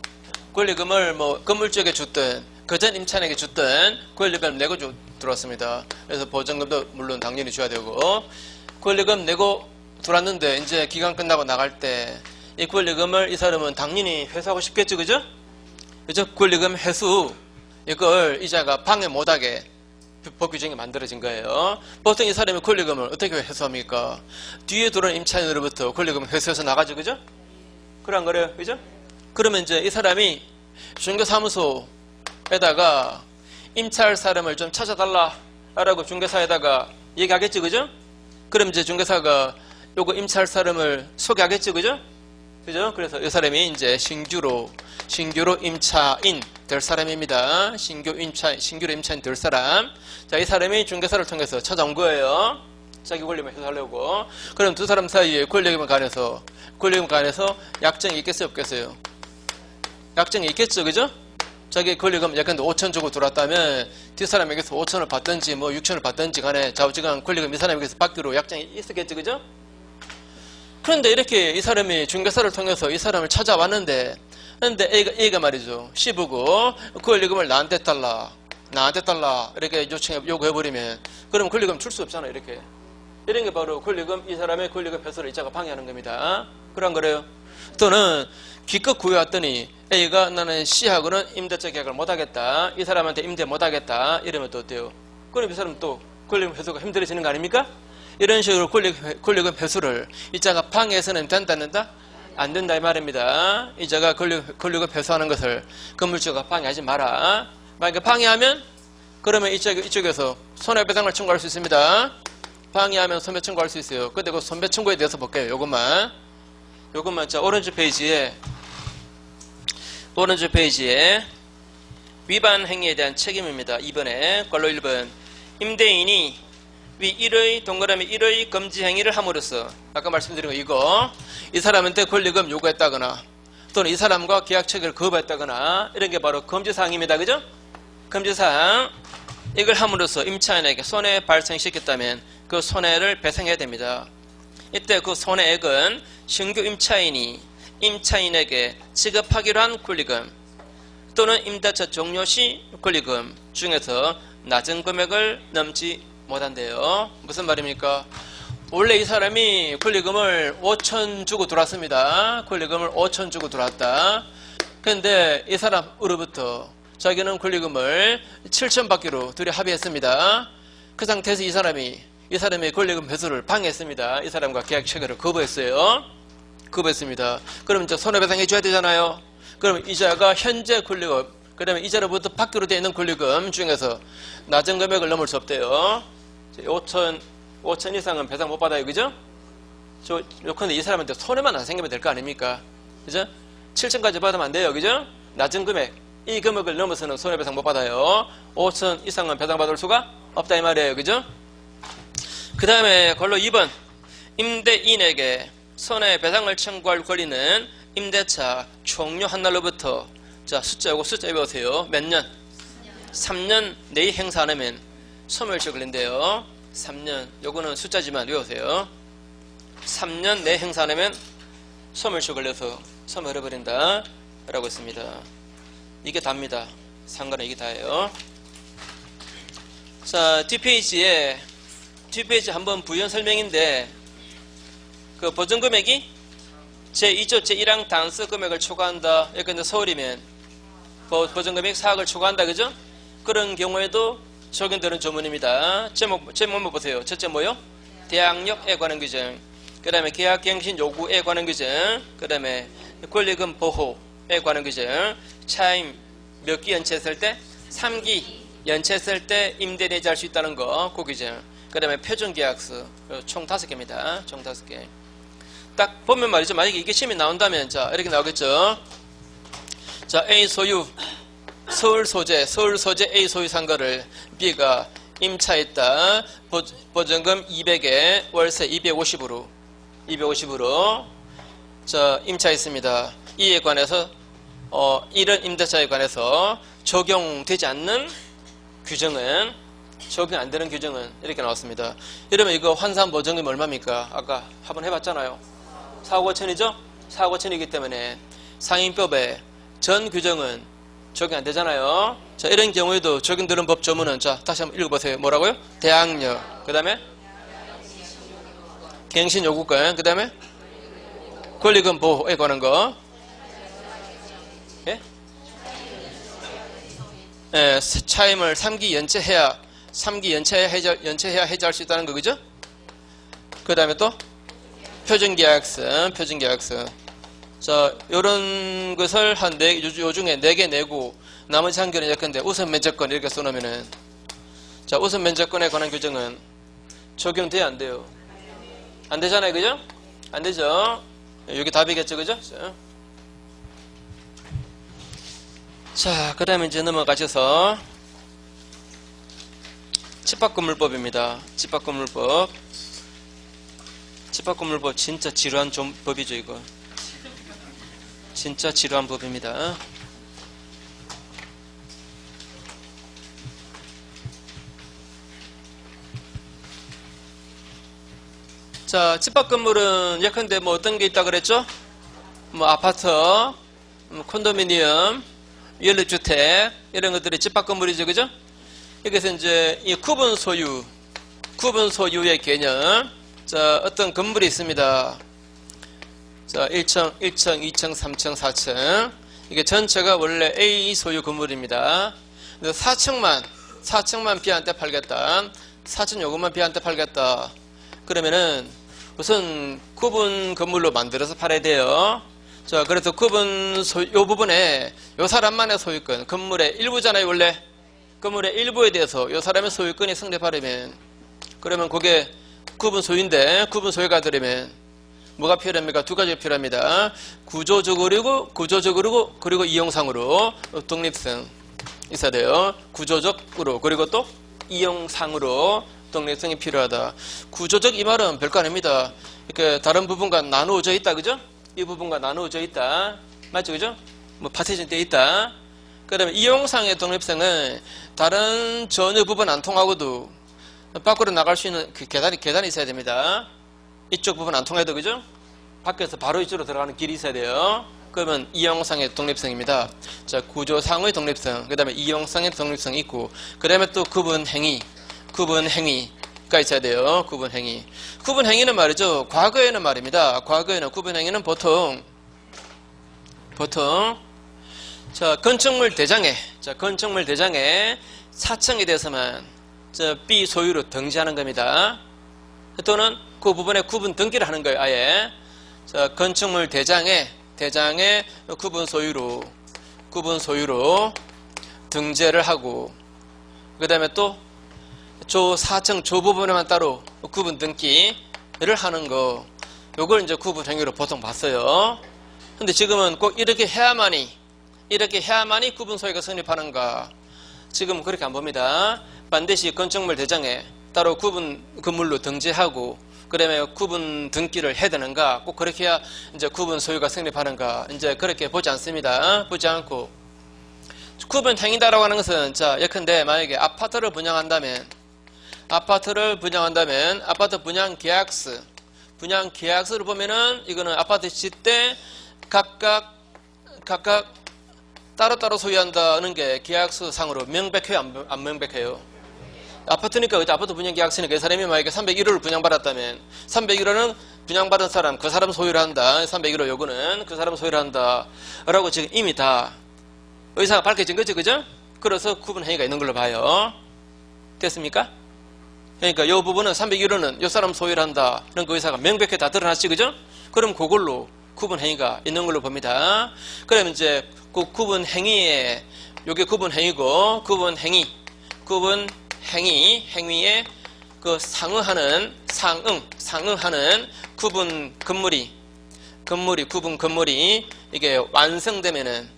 권리금을 뭐 건물주에게 줬든 그 전 임차인에게 줬든 권리금을 내고 들어왔습니다. 그래서 보증금도 물론 당연히 줘야 되고, 권리금 내고 들어왔는데 이제 기간 끝나고 나갈 때 이 권리금을 이 사람은 당연히 회수하고 싶겠죠, 그죠? 그죠? 권리금 회수, 이걸 이자가 방해 못하게 법 규정이 만들어진 거예요. 보통 이 사람이 권리금을 어떻게 회수합니까? 뒤에 들어온 임차인으로부터 권리금을 회수해서 나가죠, 그죠? 그래 안 그래요? 그죠? 그러면 이제 이 사람이 중개사무소에다가 임차할 사람을 좀 찾아달라 라고 중개사에다가 얘기하겠죠, 그죠? 그럼 이제 중개사가 요거 임차할 사람을 소개하겠죠, 그죠? 그죠? 그래서 이 사람이 이제 신규로 임차인 될 사람입니다. 신규로 임차인 될 사람. 자, 이 사람이 중개사를 통해서 찾아온 거예요. 자기 권리금 회수하려고. 그럼 두 사람 사이에 권리금에 관해서 약정이 있겠어요, 없겠어요? 약정이 있겠죠, 그죠? 자기 권리금 예컨대 5천 주고 들어왔다면 뒷사람에게서 5천을 받든지 뭐 6천을 받든지 간에 좌우지간 권리금 이 사람에게서 받기로 약정이 있었겠죠, 그죠? 그런데 이렇게 이 사람이 중개사를 통해서 이 사람을 찾아왔는데, 근데 A가 말이죠, C보고 권리금을 나한테 달라 이렇게 요구해버리면 그러면 권리금 줄 수 없잖아요. 이런 게 바로 권리금, 이 사람의 권리금 회수를 이자가 방해하는 겁니다. 그런 거래요. 또는 기껏 구해왔더니 A가 나는 C하고는 임대차 계약을 못하겠다, 이 사람한테 임대 못하겠다 이러면 또 어때요? 그럼 이 사람 또 권리금 회수가 힘들어지는 거 아닙니까? 이런 식으로 권리금 회수를 이자가 방해해서는 된다, 안 된다? 안 된다 이 말입니다. 이자가 권리금 회수하는 것을 건물주가 방해하지 마라. 만약에 방해하면 그러면 이쪽에서 손해배상을 청구할 수 있습니다. 방해하면 손해 청구할 수 있어요. 근데 그 손해 청구에 대해서 볼게요. 요것만 자, 오른쪽 페이지에 위반 행위에 대한 책임입니다. 2번에 괄호 1번 임대인이 위 1의 동그라미 1의 금지 행위를 함으로써, 아까 말씀드린 거 이거, 이 사람한테 권리금 요구했다거나 또는 이 사람과 계약 체결을 거부했다거나 이런 게 바로 금지사항입니다. 그죠? 금지사항, 이걸 함으로써 임차인에게 손해 발생시켰다면 그 손해를 배상해야 됩니다. 이때 그 손해액은 신규 임차인이 임차인에게 지급하기로 한 권리금 또는 임대차 종료 시 권리금 중에서 낮은 금액을 넘지 못한대요. 무슨 말입니까? 원래 이 사람이 권리금을 5천 주고 들어왔습니다. 권리금을 5천 주고 들어왔다. 근데 이 사람으로부터 자기는 권리금을 7천 받기로 둘이 합의했습니다. 그 상태에서 이 사람이 권리금 회수를 방해했습니다. 이 사람과 계약 체결을 거부했습니다. 그럼 이제 손해배상해 줘야 되잖아요. 그럼 이자가 현재 권리금, 그 다음에 이자로부터 받기로 되어 있는 권리금 중에서 낮은 금액을 넘을 수 없대요. 5천 이상은 배상 못 받아요, 그죠? 요컨대 이 사람한테 손해만 안 생기면 될 거 아닙니까? 그죠? 7천까지 받으면 안 돼요, 그죠? 낮은 금액, 이 금액을 넘어서는 손해배상 못 받아요. 5천 이상은 배상받을 수가 없다 이 말이에요, 그죠? 그 다음에 괄호 2번 임대인에게 손해배상을 청구할 권리는 임대차 종료한 날로부터, 자, 숫자 외우세요. 몇 년? 3년 내에 행사 안 하면 소멸시 걸린대요. 3년, 요거는 숫자지만 외우세요. 3년 내에 행사 안 하면 소멸시 걸려서 소멸해버린다 라고 했습니다. 이게 답니다. 상관은 이게 다예요. 자, 뒷페이지 한번 부연 설명인데, 그 보증금액이 제2조 제1항 단서 금액을 초과한다. 예컨대 서울이면 보증금액 4억을 초과한다, 그죠? 그런 경우에도 적용되는 조문입니다. 제목만 보세요. 첫째 뭐요? 대항력에 관한 규정. 그 다음에 계약갱신 요구에 관한 규정. 그 다음에 권리금 보호, 관한 규정. 차임 몇 기 연체했을 때? 3기 연체했을 때 임대 내지할 수 있다는 거, 그 규정. 그 다음에 표준계약서 총 5개입니다. 총 5개. 딱 보면 말이죠. 만약에 이게 시험이 나온다면 자 이렇게 나오겠죠. 자 A 소유 서울 소재 A 소유 산 거를 B가 임차했다. 보증금 200에 월세 250으로 자 임차했습니다. 이에 관해서 이런 임대차에 관해서 적용되지 않는 규정은, 적용 안 되는 규정은 이렇게 나왔습니다. 이러면 이거 환산 보증금 얼마입니까? 아까 한번 해봤잖아요. 4억 5천이죠? 4억 5천이기 때문에 상임법에 전 규정은 적용 안 되잖아요. 자, 이런 경우에도 적용되는 법 조문은 자 다시 한번 읽어보세요. 뭐라고요? 대항력, 그 다음에 갱신요구권, 그 다음에 권리금 보호에 관한 거. 예? 예, 차임을 3기 연체해야 해지할 수 있다는 거, 그죠? 그 다음에 또 표준계약서. 자, 요런 것을 요 중에 4개 내고 나머지 한 개는 예컨대 우선 면제권 이렇게 써놓으면은, 자, 우선 면제권에 관한 규정은 적용돼야 안 돼요? 안 되잖아요, 그죠? 안 되죠? 여기 답이겠죠, 그죠? 자, 그 다음에 이제 넘어가셔서 집합건물법입니다. 집합건물법 진짜 지루한 법이죠, 이거. 진짜 지루한 법입니다. 자, 집합건물은 예컨대 뭐 어떤 게 있다 그랬죠? 뭐 아파트, 콘도미니엄, 연립주택 이런 것들이 집합건물이죠, 그죠? 여기서 이제 이 구분 소유의 개념. 자, 어떤 건물이 있습니다. 자, 1층, 2층, 3층, 4층. 이게 전체가 원래 A 소유 건물입니다. 그래서 4층만 B한테 팔겠다. 4층 요것만 B한테 팔겠다. 그러면은 우선 구분 건물로 만들어서 팔아야 돼요. 자, 그래서 요 부분에 요 사람만의 소유권, 건물의 일부잖아요, 원래. 건물의 일부에 대해서 요 사람의 소유권이 성립하려면, 그러면 그게 구분 소유인데, 구분 소유가 되려면 뭐가 필요합니까? 2가지가 필요합니다. 구조적으로 그리고 이용상으로 독립성 있어야 돼요. 구조적으로 그리고 또 이용상으로 독립성이 필요하다. 구조적 이 말은 별거 아닙니다. 이렇게 다른 부분과 나누어져 있다, 그죠? 이 부분과 나누어져 있다. 맞죠, 그죠? 뭐 파티션 되어 있다. 그 다음에 이용상의 독립성은 다른 전혀 부분 안 통하고도 밖으로 나갈 수 있는 그 계단이 있어야 됩니다. 이쪽 부분 안 통해도, 그죠? 밖에서 바로 이쪽으로 들어가는 길이 있어야 돼요. 그러면 이용상의 독립성입니다. 자, 구조상의 독립성, 그 다음에 이용상의 독립성이 있고, 그 다음에 또 구분행위가 있어야 돼요. 구분행위는 말이죠. 과거에는 말입니다. 과거에는 구분행위는 보통 자, 건축물 대장에 4층에 대해서만 B 소유로 등재하는 겁니다. 또는 그 부분에 구분 등기를 하는 거예요, 아예. 자, 건축물 대장에 구분 소유로 등재를 하고, 그 다음에 또 4층 조 부분에만 따로 구분 등기를 하는 거, 요걸 이제 구분 행위로 보통 봤어요. 근데 지금은 꼭 이렇게 해야만이 구분 소유가 성립하는가? 지금은 그렇게 안 봅니다. 반드시 건축물 대장에 따로 구분 건물로 등재하고, 그 다음에 구분 등기를 해야 되는가? 꼭 그렇게 해야 이제 구분 소유가 성립하는가? 이제 그렇게 보지 않습니다. 보지 않고. 구분 행위다라고 하는 것은, 자, 예컨대 만약에 아파트를 분양한다면, 아파트 분양 계약서를 보면은, 이거는 아파트 질 때 각각 따로따로 소유한다는 게 계약서 상으로 명백해요, 안 명백해요? 아파트니까, 그죠? 아파트 분양 계약서니까 이 사람이 만약에 301호를 분양받았다면 301호는 분양받은 사람, 그 사람 소유를 한다. 301호 요구는 그 사람 소유를 한다. 라고 지금 이미 다 의사가 밝혀진 거죠, 그죠? 그래서 구분 행위가 있는 걸로 봐요. 됐습니까? 그러니까 이 부분은 301호는 이 사람 소유를 한다. 그런 그 의사가 명백히 다 드러났지, 그죠? 그럼 그걸로 구분 행위가 있는 걸로 봅니다. 그러면 이제 그 구분 행위에 요게 구분 행위고 행위에 그 상응하는 구분 건물이 이게 완성되면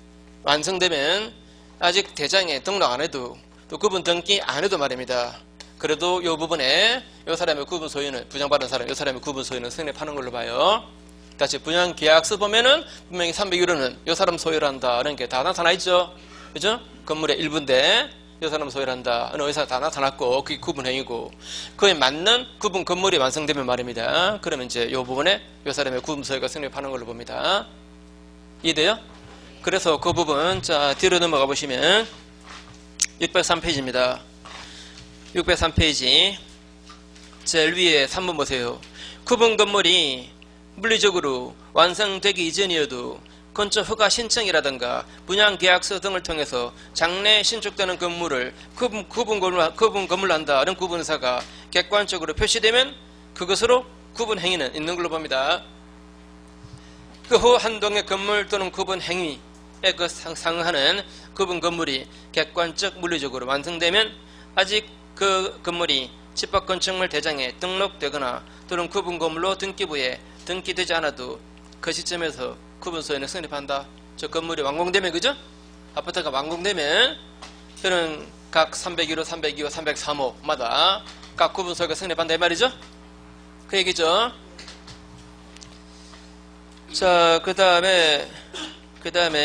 아직 대장에 등록 안 해도 또 구분 등기 안 해도 말입니다. 그래도 요 부분에 요 사람의 구분 소유는 분양받은 사람 요 사람의 구분 소유는 성립하는 걸로 봐요. 다시 분양 계약서 보면은 분명히 301호는 요 사람 소유란다는 게 다 나타나 있죠. 그죠? 건물의 일부인데 요 사람 소유란다. 어느 의사 다 나타났고 그게 구분 행위고 그에 맞는 구분 건물이 완성되면 말입니다. 그러면 이제 요 부분에 요 사람의 구분 소유가 성립하는 걸로 봅니다. 이해돼요? 그래서 그 부분 자 뒤로 넘어가 보시면 603페이지입니다. 603페이지 제일 위에 3번 보세요. 구분 건물이 물리적으로 완성되기 이전이어도 건축 허가 신청이라든가 분양 계약서 등을 통해서 장래 신축되는 건물을 구분 건물로 한다는 구분사가 객관적으로 표시되면 그것으로 구분 행위는 있는 걸로 봅니다. 그 후 한동의 건물 또는 구분 행위에 그 상응하는 구분 건물이 객관적 물리적으로 완성되면 아직 그 건물이 집합건축물 대장에 등록되거나 또는 구분 건물로 등기부에 등기되지 않아도 그 시점에서 구분 소유는 성립한다. 저 건물이 완공되면 그죠? 아파트가 완공되면 저는 각 301호, 302호, 303호마다 각 구분 소유가 성립한다 이 말이죠? 그 얘기죠. 자, 그 다음에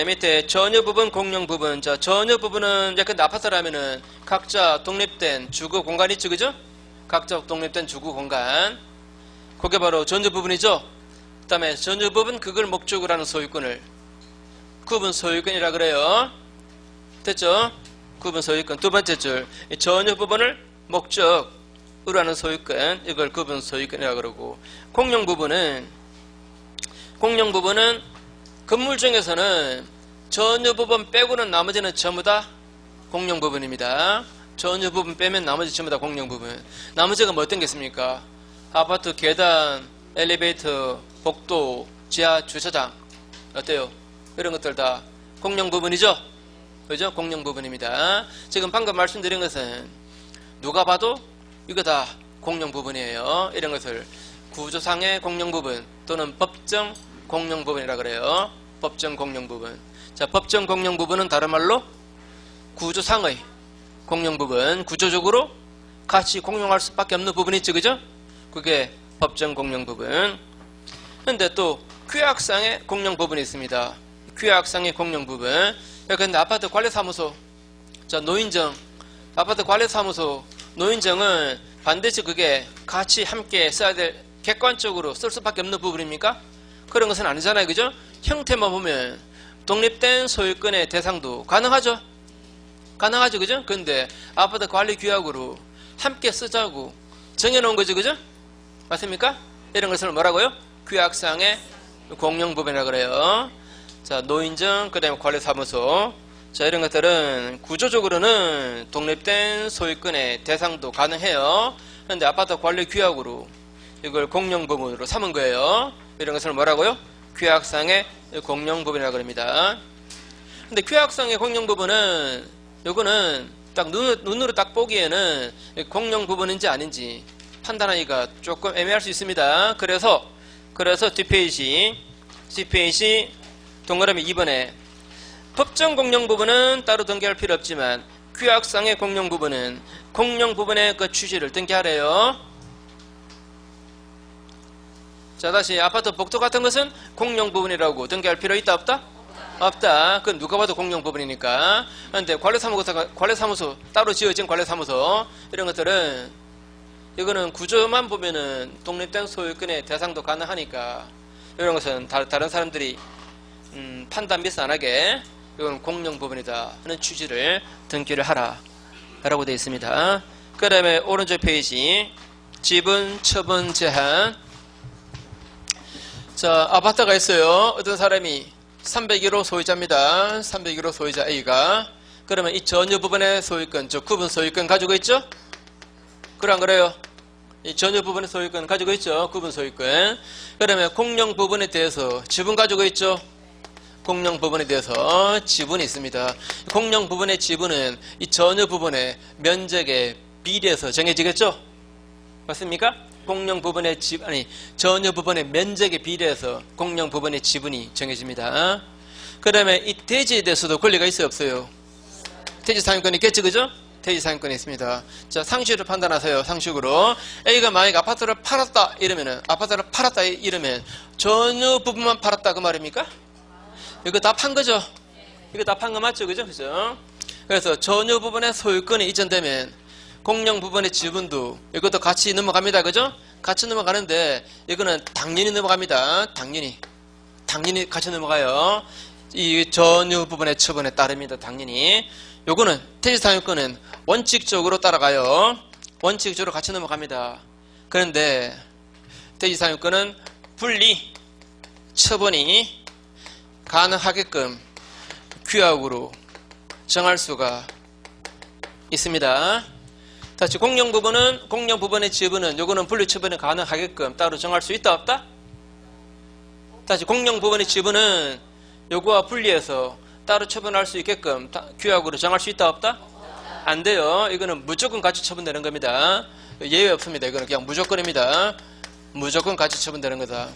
밑에 전유 부분, 공용 부분. 자, 전유 부분은 약간 아파트라면은 각자 독립된 주거 공간 있죠, 그죠? 각자 독립된 주거 공간. 그게 바로 전유 부분이죠. 그 다음에 전유 부분 그걸 목적으로 하는 소유권을 구분 소유권이라 그래요. 됐죠? 구분 소유권. 두 번째 줄. 전유 부분을 목적으로 하는 소유권. 이걸 구분 소유권이라 그러고. 공용 부분은 건물 중에서는 전유 부분 빼고는 나머지는 전부 다 공용 부분입니다. 전유 부분 빼면 나머지 전부 다 공용 부분. 나머지가 뭐 어떤 게 있습니까? 아파트 계단, 엘리베이터, 복도, 지하 주차장 어때요? 이런 것들 다 공용 부분이죠? 그죠? 공용 부분입니다. 지금 방금 말씀드린 것은 누가 봐도 이거 다 공용 부분이에요. 이런 것을 구조상의 공용 부분 또는 법정 공용 부분이라 그래요. 법정 공용 부분. 자, 법정 공용 부분은 다른 말로 구조상의 공용 부분, 구조적으로 같이 공용할 수밖에 없는 부분이 있죠, 그죠? 그게 법정 공용 부분. 근데 또 규약상의 공용 부분이 있습니다. 규약상의 공용 부분. 근데 아파트 관리사무소, 자, 노인정, 아파트 관리사무소, 노인정은 반드시 그게 같이 함께 써야 될, 객관적으로 쓸 수밖에 없는 부분입니까? 그런 것은 아니잖아요, 그죠? 형태만 보면 독립된 소유권의 대상도 가능하죠? 가능하죠, 그죠? 근데 아파트 관리 규약으로 함께 쓰자고 정해놓은 거죠, 그죠? 맞습니까? 이런 것을 뭐라고요? 규약상의 공용 부분이라 그래요. 자, 노인정, 그 다음에 관리사무소. 자, 이런 것들은 구조적으로는 독립된 소유권의 대상도 가능해요. 그런데 아파트 관리 규약으로 이걸 공용 부분으로 삼은 거예요. 이런 것을 뭐라고요? 규약상의 공용 부분이라고 합니다. 근데 규약상의 공용 부분은 요거는 딱 눈으로 딱 보기에는 공용 부분인지 아닌지 판단하기가 조금 애매할 수 있습니다. 그래서 뒷페이지 동그라미 2번에 법정 공용 부분은 따로 등기할 필요 없지만 규약상의 공용 부분은 공용 부분의 그 취지를 등기하래요. 자, 다시 아파트 복도 같은 것은 공용 부분이라고 등기할 필요 있다 없다? 없다. 그건 누가 봐도 공용 부분이니까. 그런데 관리사무소 따로 지어진 관리사무소 이런 것들은 이거는 구조만 보면은 독립된 소유권의 대상도 가능하니까 이런 것은 다른 사람들이 판단 미스 안 하게 이건 공용 부분이다 하는 취지를 등기를 하라 라고 되어 있습니다. 그 다음에 오른쪽 페이지 지분 처분 제한. 자, 아파트가 있어요. 어떤 사람이 301호 소유자입니다. 301호 소유자 A가. 그러면 이 전유 부분의 소유권, 즉 구분 소유권 가지고 있죠? 그래 안 그래요? 이 전유 부분의 소유권 가지고 있죠. 구분 소유권. 그러면 공용 부분에 대해서 지분 가지고 있죠. 공용 부분에 대해서 지분이 있습니다. 공용 부분의 지분은 이 전유 부분의 면적에 비례해서 정해지겠죠. 맞습니까? 공용 부분의 전유 부분의 면적에 비례해서 공용 부분의 지분이 정해집니다. 그다음에 이 대지에 대해서도 권리가 있어요, 없어요? 대지 사용권이 있겠죠, 그죠? 대지 사용권이 있습니다. 자, 상식으로 판단하세요. 상식으로 A가 만약 아파트를 팔았다 이러면은 전유 부분만 팔았다 그 말입니까? 이거 다 판 거죠? 이거 다 판 거 맞죠, 그죠? 그죠? 그래서 전유 부분의 소유권이 이전되면 공용 부분의 지분도 이것도 같이 넘어갑니다. 그죠? 같이 넘어가는데 이거는 당연히 넘어갑니다. 당연히 같이 넘어가요. 이 전유 부분의 처분에 따릅니다. 당연히. 요거는 대지 사용권은 원칙적으로 따라가요. 원칙적으로 같이 넘어갑니다. 그런데 대지 사용권은 분리 처분이 가능하게끔 규약으로 정할 수가 있습니다. 다시 공용 부분의 지분은 요거는 분리 처분이 가능하게끔 따로 정할 수 있다 없다? 다시 공용 부분의 지분은 요거와 분리해서 따로 처분할 수 있게끔 규약으로 정할 수 있다 없다? 안 돼요. 이거는 무조건 같이 처분되는 겁니다. 예외 없습니다. 이거는 그냥 무조건입니다. 무조건 같이 처분되는 거다.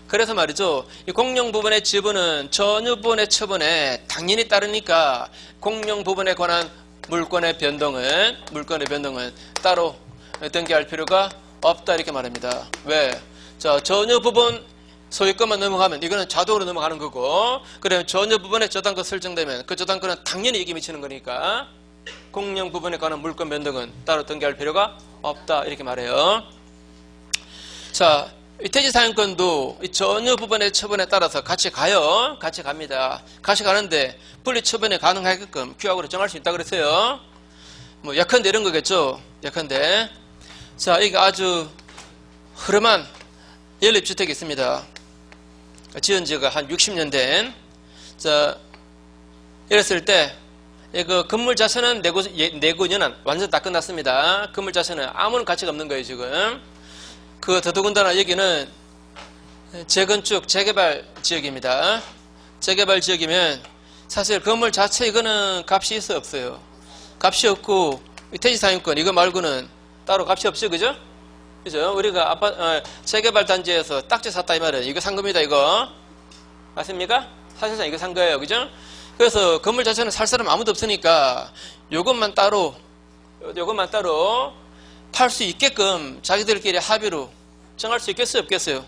그래서 말이죠. 이 공용 부분의 지분은 전유 부분의 처분에 당연히 따르니까 공용 부분에 관한 물권의 변동은 따로 등기할 필요가 없다 이렇게 말합니다. 왜? 자, 전유 부분 소유권만 넘어가면 이거는 자동으로 넘어가는 거고, 그러면 전유 부분에 저당권 설정되면 그 저당권은 당연히 이익이 미치는 거니까 공용 부분에 관한 물권 변동은 따로 등기할 필요가 없다 이렇게 말해요. 자, 이 대지 사용권도 이 전유 부분의 처분에 따라서 같이 가요. 같이 갑니다. 같이 가는데 분리 처분이 가능하게끔 규약으로 정할 수 있다 그랬어요. 뭐 예컨대 이런 거겠죠. 예컨대. 자, 이게 아주 흐름한 연립주택이 있습니다. 지은 지가 한 60년 된. 자, 이랬을 때 이거 건물 자체는 내구 연한 완전 다 끝났습니다. 건물 자체는 아무런 가치가 없는 거예요, 지금. 그 더더군다나 여기는 재건축, 재개발 지역입니다. 재개발 지역이면 사실 건물 자체 이거는 값이 있어 없어요? 값이 없고 대지 사용권 이거 말고는 따로 값이 없죠, 그죠? 그죠? 우리가 재개발 단지에서 딱지 샀다 이 말은 이거 산 겁니다, 이거. 맞습니까? 사실상 이거 산 거예요, 그죠? 그래서 건물 자체는 살 사람 아무도 없으니까 요것만 따로 팔 수 있게끔 자기들끼리 합의로 정할 수 있겠어요, 없겠어요?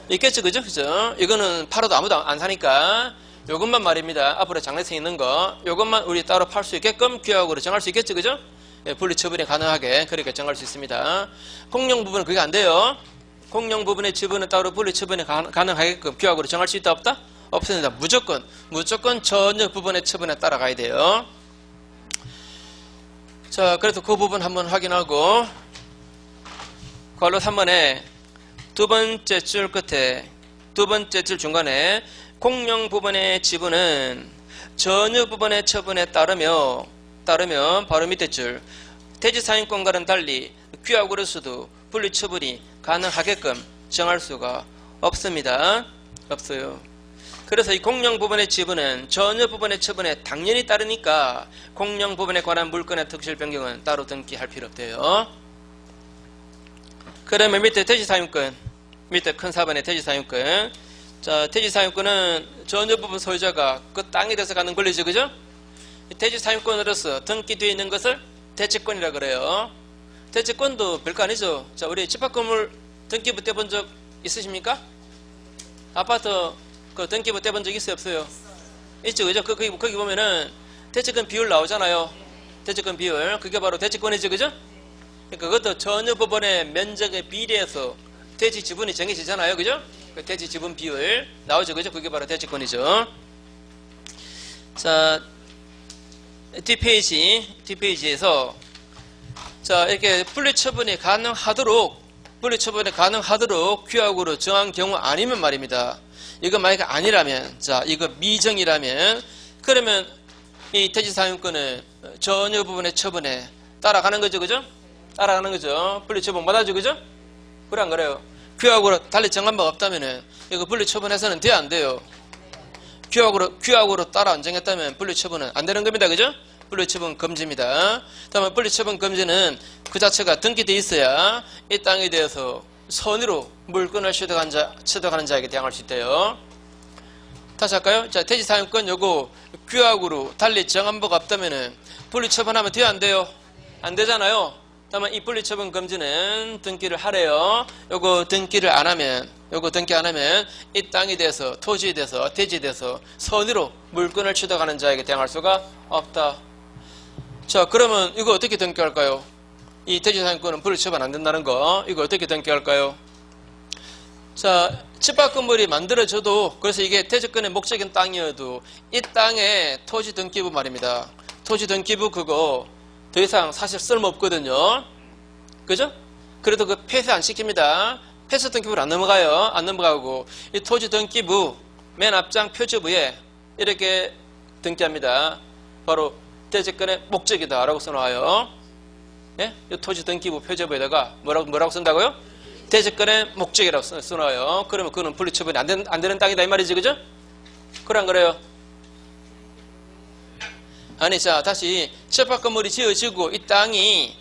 있겠죠, 그죠? 그죠? 이거는 팔아도 아무도 안 사니까 요것만 말입니다. 앞으로 장래세 있는 거 요것만 우리 따로 팔 수 있게끔 규약으로 정할 수 있겠죠, 그죠? 예, 분리 처분이 가능하게 그렇게 정할 수 있습니다. 공용 부분은 그게 안 돼요. 공용 부분의 지분은 따로 분리 처분이 가능하게끔 규약으로 정할 수 있다 없다? 없습니다. 무조건 전유 부분의 처분에 따라가야 돼요. 자, 그래서 그 부분 한번 확인하고 괄호 3번에 두 번째 줄 끝에 두 번째 줄 중간에 공용 부분의 지분은 전유 부분의 처분에 따르면 바로 밑에 줄 대지 사용권과는 달리 규약으로서도 분리 처분이 가능하게끔 정할 수가 없습니다. 없어요. 그래서 이 공용 부분의 지분은 전유 부분의 처분에 당연히 따르니까 공용 부분에 관한 물권의 특실 변경은 따로 등기할 필요 없대요. 그러면 밑에 대지 사용권, 밑에 큰 4번의 대지 사용권. 자, 대지 사용권은 전유 부분 소유자가 그 땅에 대해서 갖는 권리죠, 그죠? 이 대지 사용권으로서 등기되어 있는 것을 대지권이라 그래요. 대지권도 별거 아니죠. 자, 우리 집합 건물 등기부 떼본 적 있으십니까? 아파트 그 등기부 떼본 적 있어요, 없어요? 있죠, 그죠? 거기 보면은 대지권 비율 나오잖아요. 대지권 비율. 그게 바로 대지권이죠, 그죠? 그러니까 그것도 전유 부분의 면적에 비례해서 대지 지분이 정해지잖아요, 그죠? 그 대지 지분 비율 나오죠, 그죠? 그게 바로 대지권이죠. 자, 뒷페이지에서 자, 이렇게 분리 처분이 가능하도록 규약으로 정한 경우 아니면 말입니다. 이거 만약에 아니라면, 자, 이거 미정이라면, 그러면 이 대지 사용권은 전유 부분의 처분에 따라가는 거죠, 그죠? 따라가는 거죠. 분리처분받아죠. 그죠? 그래 안 그래요? 규약으로 달리 정한 바가 없다면은 이거 분리처분해서는 돼야 안 돼요? 규약으로 따라 안 정했다면 분리처분은 안 되는 겁니다. 그죠? 분리처분 금지입니다. 다음에 분리처분 금지는 그 자체가 등기돼 있어야 이 땅에 대해서 선의로 물건을 취득하는 자에게 대항할 수 있대요. 다시 할까요? 자, 대지 사용권 요거 규약으로 달리 정한 바가 없다면은 분리처분하면 돼요? 안 돼요? 안 되잖아요. 다음에 이 분리처분 금지는 등기를 하래요. 요거 등기 안 하면 이 땅에 대해서, 토지에 대해서, 대지에 대해서 선의로 물건을 취득하는 자에게 대항할 수가 없다. 자, 그러면 이거 어떻게 등기할까요? 이 대지 사용권은 분리처분 안 된다는 거, 이거 어떻게 등기할까요? 자, 집합 건물이 만들어져도, 그래서 이게 대지권의 목적인 땅이어도 이 땅에 토지 등기부 말입니다. 토지 등기부 그거 더 이상 사실 쓸모없거든요. 그죠? 그래도 그 폐쇄 안 시킵니다. 폐쇄 등기부로 안 넘어가요. 안 넘어가고 이 토지 등기부 맨 앞장 표지부에 이렇게 등기합니다. 바로 대지권의 목적이다 라고 써놔요. 예? 이 토지 등기부 표지부에다가 뭐라고 쓴다고요? 대지권의 목적이라고 써놔요. 그러면 그거는 분리처분이 안 되는 땅이다 이 말이지. 그죠? 그래 안 그래요? 아니, 자, 다시 집합 건물이 지어지고 이 땅이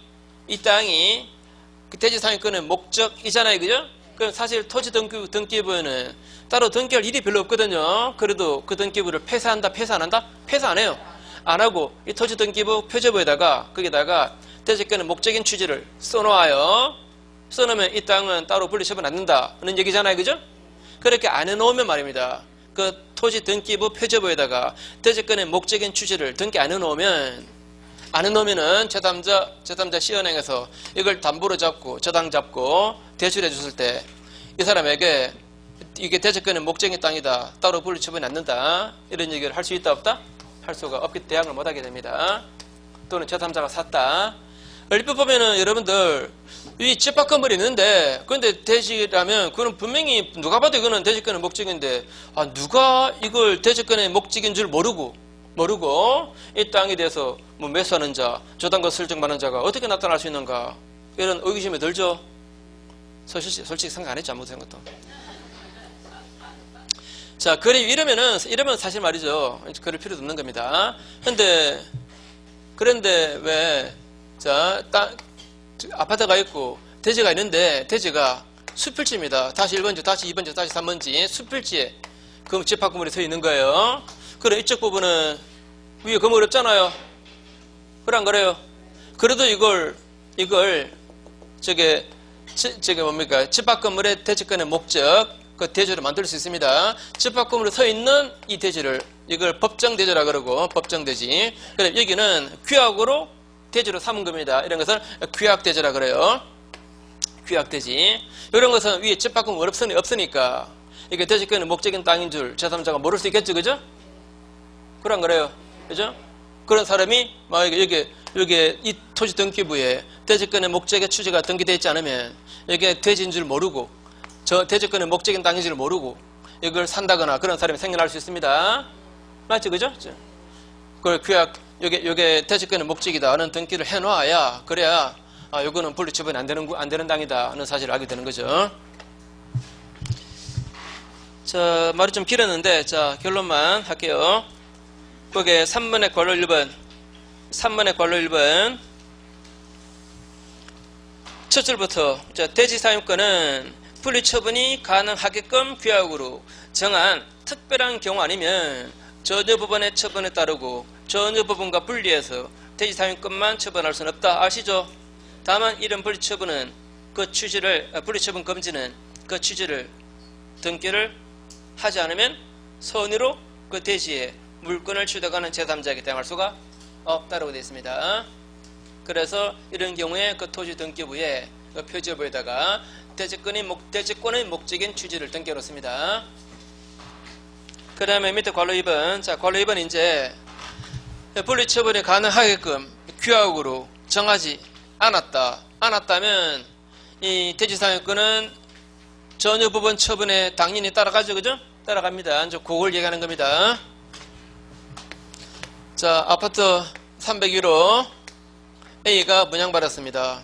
그 대지 사용권의 목적이잖아요. 그죠? 그럼 사실 토지 등기부에는 따로 등기할 일이 별로 없거든요. 그래도 그 등기부를 폐쇄한다, 폐쇄 안 한다? 폐쇄 안 해요. 안 하고 이 토지 등기부 표지부에다가 거기다가 대지권의 목적인 취지를 써놓아요. 써놓으면 이 땅은 따로 분리처분 안 된다는 얘기잖아요. 그죠? 그렇게 안 해놓으면 말입니다. 그 토지 등기부 표지부에다가 대지권의 목적인 취지를 등기 안 해놓으면은 제3자 시은행에서 이걸 담보로 잡고 저당 잡고 대출해 줬을 때 이 사람에게 이게 대지권의 목적인 땅이다, 따로 분리처분이 안 된다, 이런 얘기를 할 수 있다 없다? 할 수가 없기 때문에 대항을 못하게 됩니다. 또는 제3자가 샀다. 얼핏 보면은 여러분들 이 집합 건물이 있는데 그런데 대지라면 그건 분명히 누가 봐도 이거는 대지권의 목적인데 누가 이걸 대지권의 목적인 줄 모르고 이 땅에 대해서 뭐 매수하는 자, 저당과 설정받는 자가 어떻게 나타날 수 있는가, 이런 의구심이 들죠. 솔직히 생각 안 했죠. 아무 생각도. 자, 이러면 사실 말이죠. 그럴 필요도 없는 겁니다. 그런데 왜, 자, 아파트가 있고 대지가 있는데 대지가 수필지입니다. 다시 1번지, 다시 2번지, 다시 3번지 수필지에 그럼 집합 건물이 서 있는 거예요. 그래, 이쪽 부분은 위에 건물 없잖아요. 그래 안 그래요? 그래도 이걸 뭡니까? 집합 건물의 대지권의 목적, 그 대지를 만들 수 있습니다. 집합 건물에 서 있는 이 대지를 이걸 법정 대지라 그러고, 법정 대지. 그래, 여기는 규약으로 대지로 삼은 겁니다. 이런 것을 규약 대지라 그래요. 규약 대지. 이런 것은 위에 집합 건물 없으니까 이게 대지권의 목적인 땅인 줄 제3자가 모를 수 있겠죠. 그죠? 그래 안 그래요? 그죠? 그런 사람이 만약에 여기에 이 토지 등기부에 대지권의 목적의 취지가 등기되어 있지 않으면 이게 대지인 줄 모르고 저 대지권의 목적인 땅인 줄 모르고 이걸 산다거나 그런 사람이 생겨날 수 있습니다. 맞죠? 그죠? 그걸 규약 요게 대지권의 목적이다 하는 등기를 해놔야, 그래야 요거는 분리처분이 안 되는 땅이다 하는 사실을 알게 되는 거죠. 자, 말이 좀 길었는데, 자, 결론만 할게요. 거기에 3번의 괄호 1번. 3번의 괄호 1번. 첫 줄부터, 자, 대지 사용권은 분리처분이 가능하게끔 규약으로 정한 특별한 경우 아니면 전혀 법원의 처분에 따르고 전혀 법원과 분리해서 대지 사용권만 처분할 수는 없다. 아시죠? 다만 이런 분리처분은 분리처분 금지는 그 취지를 등기를 하지 않으면 선의로 그 대지에 물건을 취득하는 제3자에게 대항할 수가 없다라고 되어 있습니다. 그래서 이런 경우에 그 토지 등기부에 그 표지부에다가 대지권의 목적인 취지를 등기해놓습니다. 그 다음에 밑에 괄호 2번. 자, 괄호 2번 이제 분리처분이 가능하게끔 규약으로 정하지 않았다면 이 대지사용권은 전혀 법원 처분에 당연히 따라가죠. 그죠? 따라갑니다. 이제 그걸 얘기하는 겁니다. 자, 아파트 301호 A가 분양받았습니다.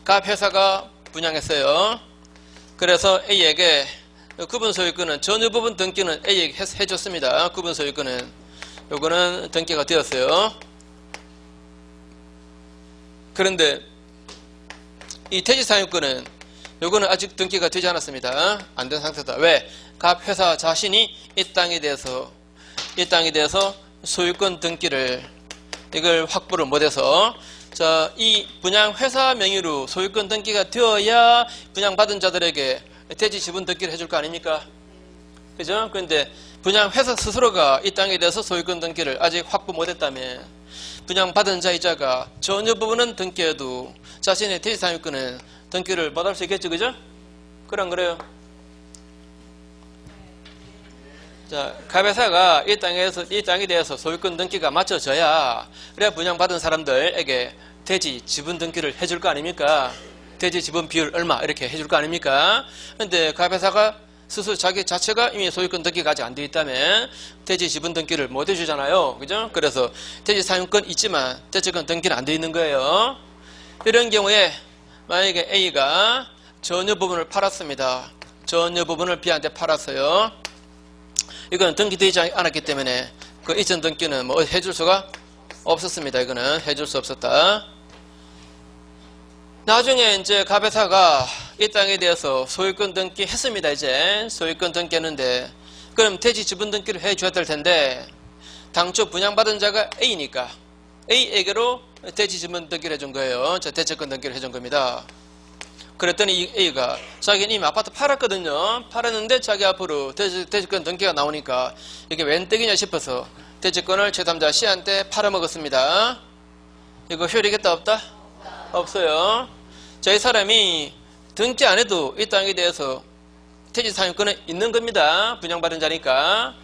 갑 회사가 분양했어요. 그래서 A에게 구분 소유권은 전유 부분 등기는 A에게 해줬습니다. 구분 소유권은 요거는 등기가 되었어요. 그런데 이 태지 사용권은 요거는 아직 등기가 되지 않았습니다. 안 된 상태다. 왜? 갑 회사 자신이 이 땅에 대해서 소유권 등기를 이걸 확보를 못해서 자, 이 분양 회사 명의로 소유권 등기가 되어야 분양받은 자들에게 대지 지분 등기를 해줄 거 아닙니까? 그죠? 그런데 분양 회사 스스로가 이 땅에 대해서 소유권 등기를 아직 확보 못했다면 분양받은 자이자가 전유 부분은 등기해도 자신의 대지 사용권은 등기를 못할 수 있겠죠, 그죠? 그럼 그래요. 자, 갑회사가 이 땅에 대해서 소유권 등기가 맞춰져야 그래야 분양받은 사람들에게 대지 지분 등기를 해줄 거 아닙니까? 대지 지분 비율 얼마 이렇게 해줄 거 아닙니까? 근데 갑회사가 스스로 자기 자체가 이미 소유권 등기가 아직 안 돼 있다면 대지 지분 등기를 못 해주잖아요. 그죠? 그래서 대지 사용권 있지만 대지권 등기는 안 돼 있는 거예요. 이런 경우에 만약에 A가 전유 부분을 팔았습니다. 전유 부분을 B한테 팔았어요. 이거는 등기되지 않았기 때문에 그 이전 등기는 뭐 해줄 수가 없었습니다. 이거는 해줄 수 없었다. 나중에 이제 갑회사가 이 땅에 대해서 소유권 등기 했습니다. 이제 소유권 등기 했는데 그럼 대지 지분 등기를 해줘야 될 텐데 당초 분양받은 자가 A니까 A에게로 대지 지분 등기를 해준 거예요. 자, 대체권 등기를 해준 겁니다. 그랬더니 이 A가 자기는 이미 아파트 팔았거든요. 팔았는데 자기 앞으로 대지권 등기가 나오니까 이게 웬 떡이냐 싶어서 대지권을 제3자 C한테 팔아먹었습니다. 이거 효력 있다 없다? 없어요. 자, 이 사람이 등기 안 해도 이 땅에 대해서 대지 사용권은 있는 겁니다. 분양받은 자니까.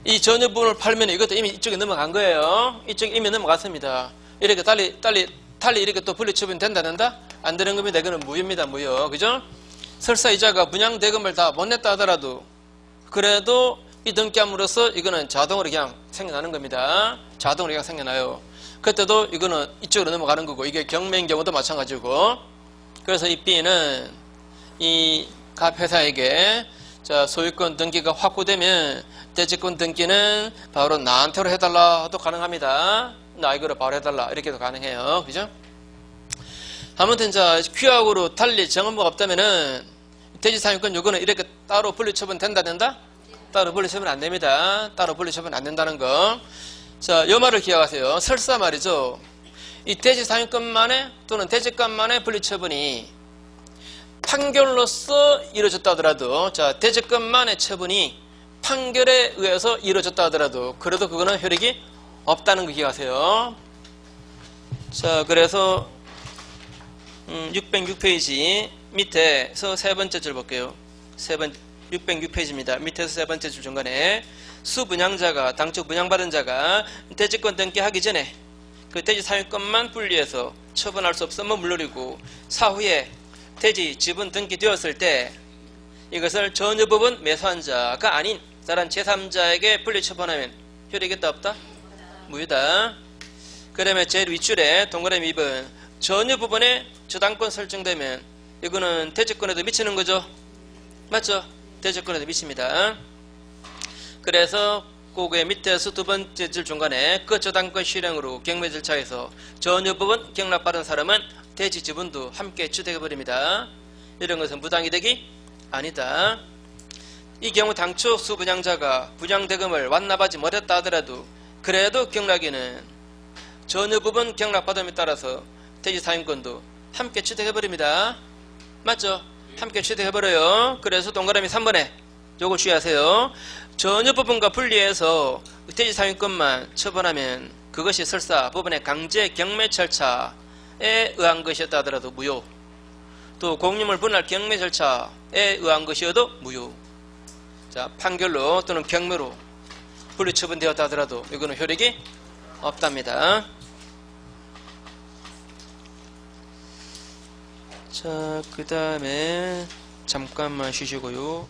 이 전유 부분을 팔면 이것도 이미 이쪽에 넘어간 거예요. 이쪽에 이미 넘어갔습니다. 이렇게 달리 이렇게 또 분리처분 된다? 안 되는 겁니다. 이거는 무효입니다. 무효. 그죠? 설사 이자가 분양 대금을 다 못 냈다 하더라도 그래도 이 등기함으로써 이거는 자동으로 그냥 생겨나는 겁니다. 자동으로 그냥 생겨나요. 그때도 이거는 이쪽으로 넘어가는 거고 이게 경매인 경우도 마찬가지고 그래서 이 B는 이 갑 회사에게 자, 소유권 등기가 확보되면 대지권 등기는 바로 나한테로 해달라 도 가능합니다. 나 이거로 바로 해달라 이렇게도 가능해요. 그죠? 아무튼 자, 규약으로 달리 정언부가 없다면은 대지 사용권 요거는 이렇게 따로 분리처분 된다? 따로 분리처분 안 됩니다. 따로 분리처분 안 된다는 거. 자, 요 말을 기억하세요. 설사 말이죠. 이 대지 사용권만의 또는 대지권만의 분리처분이 판결로서 이루어졌다 하더라도 자, 대지권만의 처분이 판결에 의해서 이루어졌다 하더라도 그래도 그거는 효력이 없다는 거 기억하세요. 자, 그래서 606페이지 밑에서 세 번째 줄 볼게요. 606페이지입니다. 밑에서 세 번째 줄 중간에 수분양자가 당초 분양받은 자가 대지권 등기하기 전에 그 대지 사용권만 분리해서 처분할 수 없으면 물론이고 사후에 대지 지분 등기되었을 때 이것을 전유 부분 매수한 자가 아닌 다른 제3자에게 분리 처분하면 효력이 있다 없다? 무효다. 그러면 제일 윗줄에 동그라미 2번 전유 부분에 저당권 설정되면 이거는 대지권에도 미치는 거죠? 맞죠? 대지권에도 미칩니다. 그래서 그거의 밑에서 두 번째 줄 중간에 그 저당권 실행으로 경매 절차에서 전유 부분 경락받은 사람은 대지 지분도 함께 취득해버립니다. 이런 것은 무당이득이 아니다. 이 경우 당초 수분양자가 분양대금을 완납하지 못했다 하더라도 그래도 경락인은 전유 부분 경락받음에 따라서 대지 사용권도 함께 취득해버립니다. 맞죠? 함께 취득해버려요. 그래서 동그라미 3번에 요걸 주의하세요. 전유 부분과 분리해서 대지 사용권만 처분하면 그것이 설사 법원의 강제 경매 절차에 의한 것이었다 하더라도 무효. 또 공유물 분할 경매 절차에 의한 것이어도 무효. 자, 판결로 또는 경매로 분리 처분되었다 하더라도 이거는 효력이 없답니다. 자, 그 다음에 잠깐만 쉬시고요.